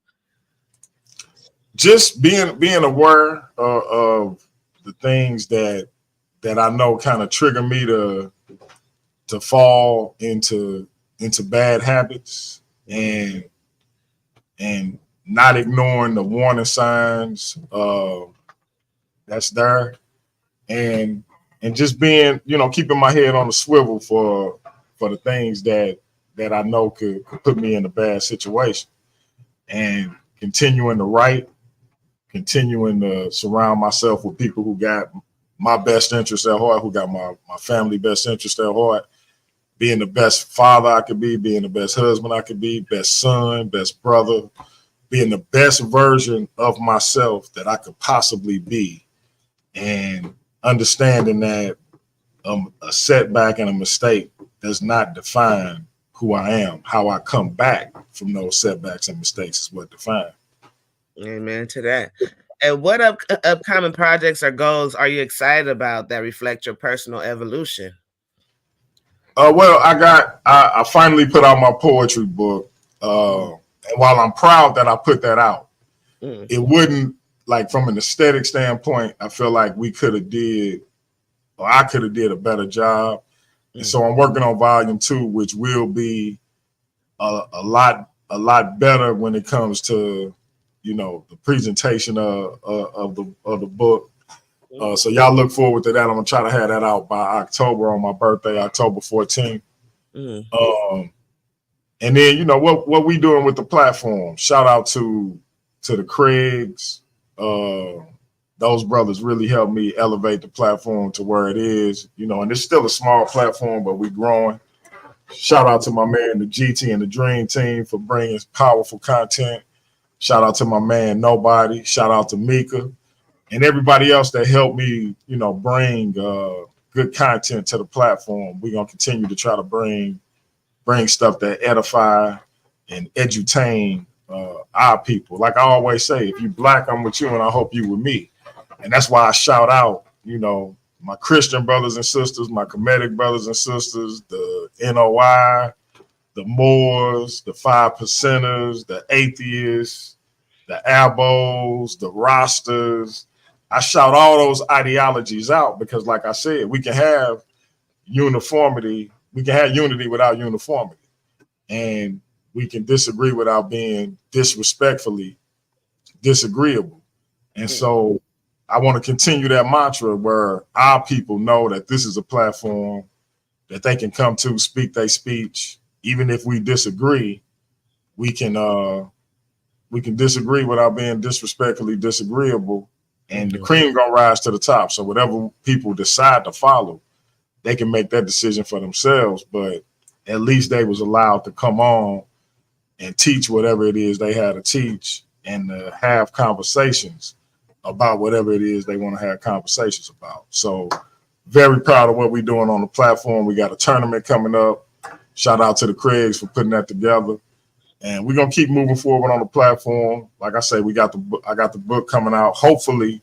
Just being aware of the things that I know kind of trigger me to fall into bad habits, and not ignoring the warning signs that's there, and just being, keeping my head on the swivel for the things that I know could put me in a bad situation, and continuing to surround myself with people who got my best interest at heart, who got my family best interest at heart, being the best father I could be, being the best husband I could be, best son, best brother, being the best version of myself that I could possibly be, and understanding that a setback and a mistake does not define who I am. How I come back from those setbacks and mistakes is what defines. Amen to that. And what upcoming projects or goals are you excited about that reflect your personal evolution? Well, I finally put out my poetry book. And while I'm proud that I put that out, it wouldn't, like, from an aesthetic standpoint, I feel like I could have did a better job. And so I'm working on volume 2, which will be a lot better when it comes to, the presentation of the book. So y'all look forward to that. I'm gonna try to have that out by October, on my birthday, October 14th. And then, what we doing with the platform. Shout out to the Craigs. Those brothers really helped me elevate the platform to where it is, and it's still a small platform, but we growing. Shout out to my man, the GT and the Dream Team, for bringing powerful content. Shout out to my man, Nobody. Shout out to Meika and everybody else that helped me, bring good content to the platform. We're going to continue to try to bring stuff that edify and edutain our people. Like I always say, if you Black, I'm with you, and I hope you with me. And that's why I shout out, my Christian brothers and sisters, my Kemetic brothers and sisters, the NOI, the Moors, the 5%ers, the atheists, the Abos, the Rosters. I shout all those ideologies out because, like I said, we can have uniformity. We can have unity without uniformity. And we can disagree without being disrespectfully disagreeable. And so I want to continue that mantra where our people know that this is a platform that they can come to, speak their speech. Even if we disagree, we can disagree without being disrespectfully disagreeable, and the cream gonna rise to the top. So whatever people decide to follow, they can make that decision for themselves. But at least they was allowed to come on and teach whatever it is they had to teach, and have conversations about whatever it is they want to have conversations about. So very proud of what we're doing on the platform. We got a tournament coming up. Shout out to the Craigs for putting that together. And we're gonna keep moving forward on the platform. Like I say, I got the book coming out hopefully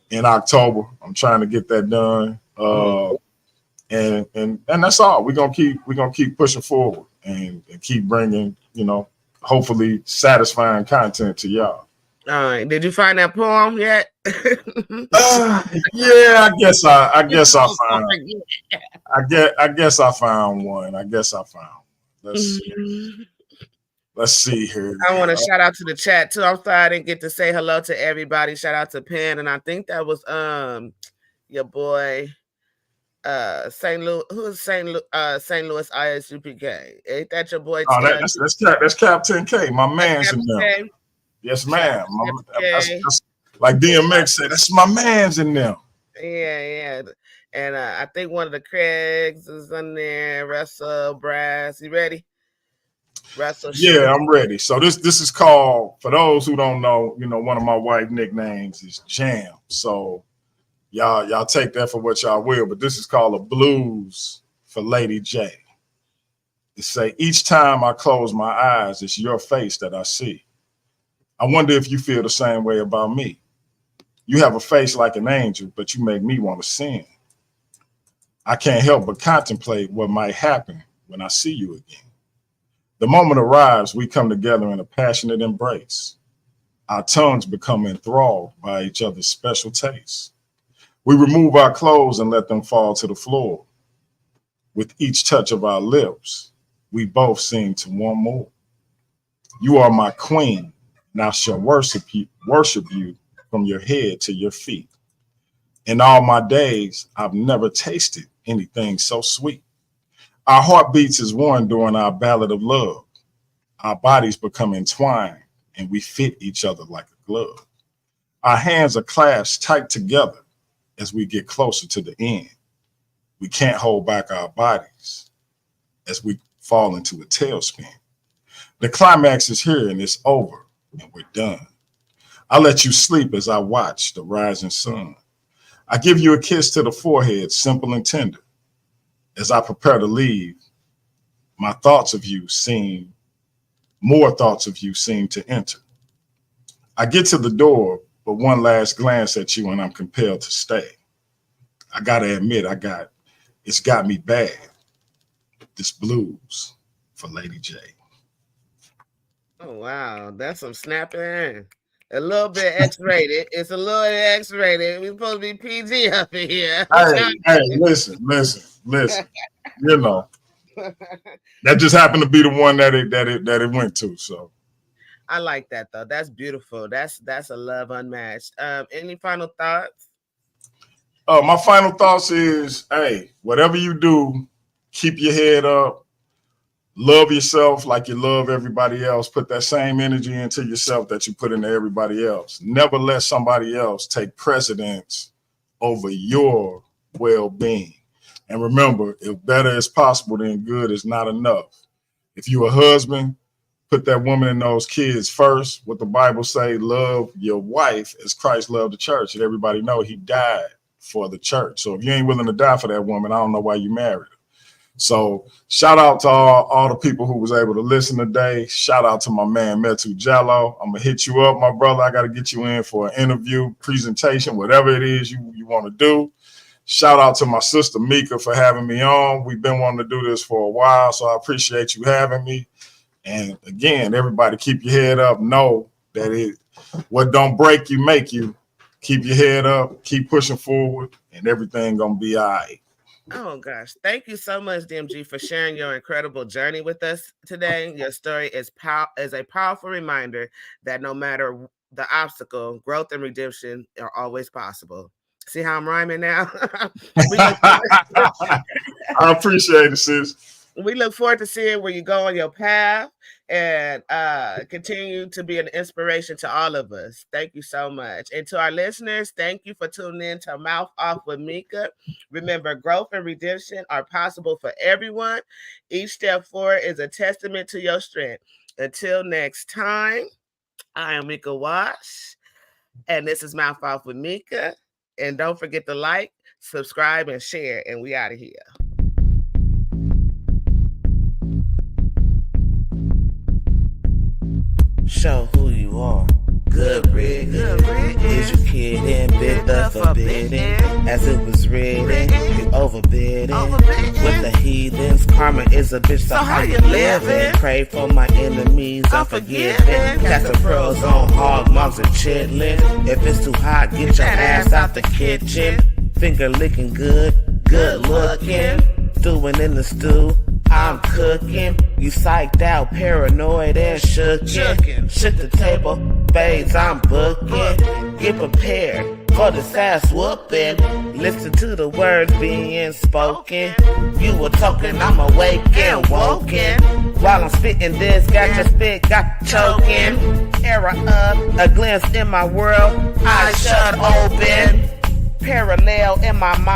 in October. I'm trying to get that done. And that's all. We're gonna keep pushing forward and keep bringing, hopefully satisfying content to y'all. All right. Did you find that poem yet? Yeah, I guess I found. I guess I found one. Let's see here. I want to shout out to the chat too. I'm sorry I didn't get to say hello to everybody. Shout out to Penn, and I think that was your boy St. Louis. Who is St. Louis ISUPK? Ain't that your boy? Oh, that's Captain K. My man's in there. Yes, ma'am. That's, like DMX said, that's my man's in there. Yeah. And I think one of the Craigs is in there. Russell Brass. You ready? Russell. Yeah, I'm ready. So this is called, for those who don't know, one of my white nicknames is Jam. So y'all take that for what y'all will, but this is called a blues for Lady J. It say, each time I close my eyes, it's your face that I see. I wonder if you feel the same way about me. You have a face like an angel, but you make me want to sin. I can't help but contemplate what might happen when I see you again. The moment arrives, we come together in a passionate embrace. Our tongues become enthralled by each other's special tastes. We remove our clothes and let them fall to the floor. With each touch of our lips, we both seem to want more. You are my queen, and I shall worship you from your head to your feet. In all my days, I've never tasted anything so sweet. Our heartbeats as one during our ballad of love. Our bodies become entwined, and we fit each other like a glove. Our hands are clasped tight together as we get closer to the end. We can't hold back our bodies as we fall into a tailspin. The climax is here and it's over and we're done. I let you sleep as I watch the rising sun. I give you a kiss to the forehead, simple and tender. As I prepare to leave, more thoughts of you seem to enter. I get to the door, but one last glance at you and I'm compelled to stay. I gotta admit, it's got me bad. This blues for Lady J. Oh, wow. That's some snapping. A little bit X-rated. It's a little X-rated. We're supposed to be PG up in here. Hey, listen. You know, that just happened to be the one that it went to. So I like that though. That's beautiful. That's a love unmatched. Any final thoughts? My final thoughts is, hey, whatever you do, keep your head up. Love yourself like you love everybody else. Put that same energy into yourself that you put into everybody else. Never let somebody else take precedence over your well-being. And remember, if better is possible, then good is not enough. If you're a husband, put that woman and those kids first. What the Bible say, love your wife as Christ loved the church. And everybody know he died for the church. So if you ain't willing to die for that woman, I don't know why you married her. So shout out to all the people who was able to listen today. Shout out to my man, Metu Jello. I'm going to hit you up, my brother. I got to get you in for an interview, presentation, whatever it is you want to do. Shout out to my sister, Meika, for having me on. We've been wanting to do this for a while, so I appreciate you having me. And again, everybody keep your head up. Know that what don't break you, make you. Keep your head up. Keep pushing forward, and everything going to be all right. Oh, gosh. Thank you so much, DMG, for sharing your incredible journey with us today. Your story is a powerful reminder that no matter the obstacle, growth and redemption are always possible. See how I'm rhyming now? I appreciate it, sis. We look forward to seeing where you go on your path and continue to be an inspiration to all of us. Thank you so much. And to our listeners, thank you for tuning in to Mouth Off with Meika. Remember, growth and redemption are possible for everyone. Each step forward is a testament to your strength. Until next time, I am Meika Wash, and this is Mouth Off with Meika. And don't forget to like, subscribe, and share. And we out of here. Show who you are. Good Rick. Is you kidding? Bid the forbidden. As it was written, you overbidding. With the heathens, karma is a bitch, so how you living? Pray for my enemies, unforgiving. Cast the pearls on hog moms and chitlin'. If it's too hot, get your ass out the kitchen. Finger licking good, good looking. Stewing in the stew, I'm cooking. You psyched out, paranoid and shookin'. Shook the table, babes, I'm booking. Get prepared for this ass whooping. Listen to the words being spoken. You were talking, I'm awake and woken. While I'm spitting this, got your spit, got choking. Era up, a glimpse in my world, I shut open. Parallel in my mind.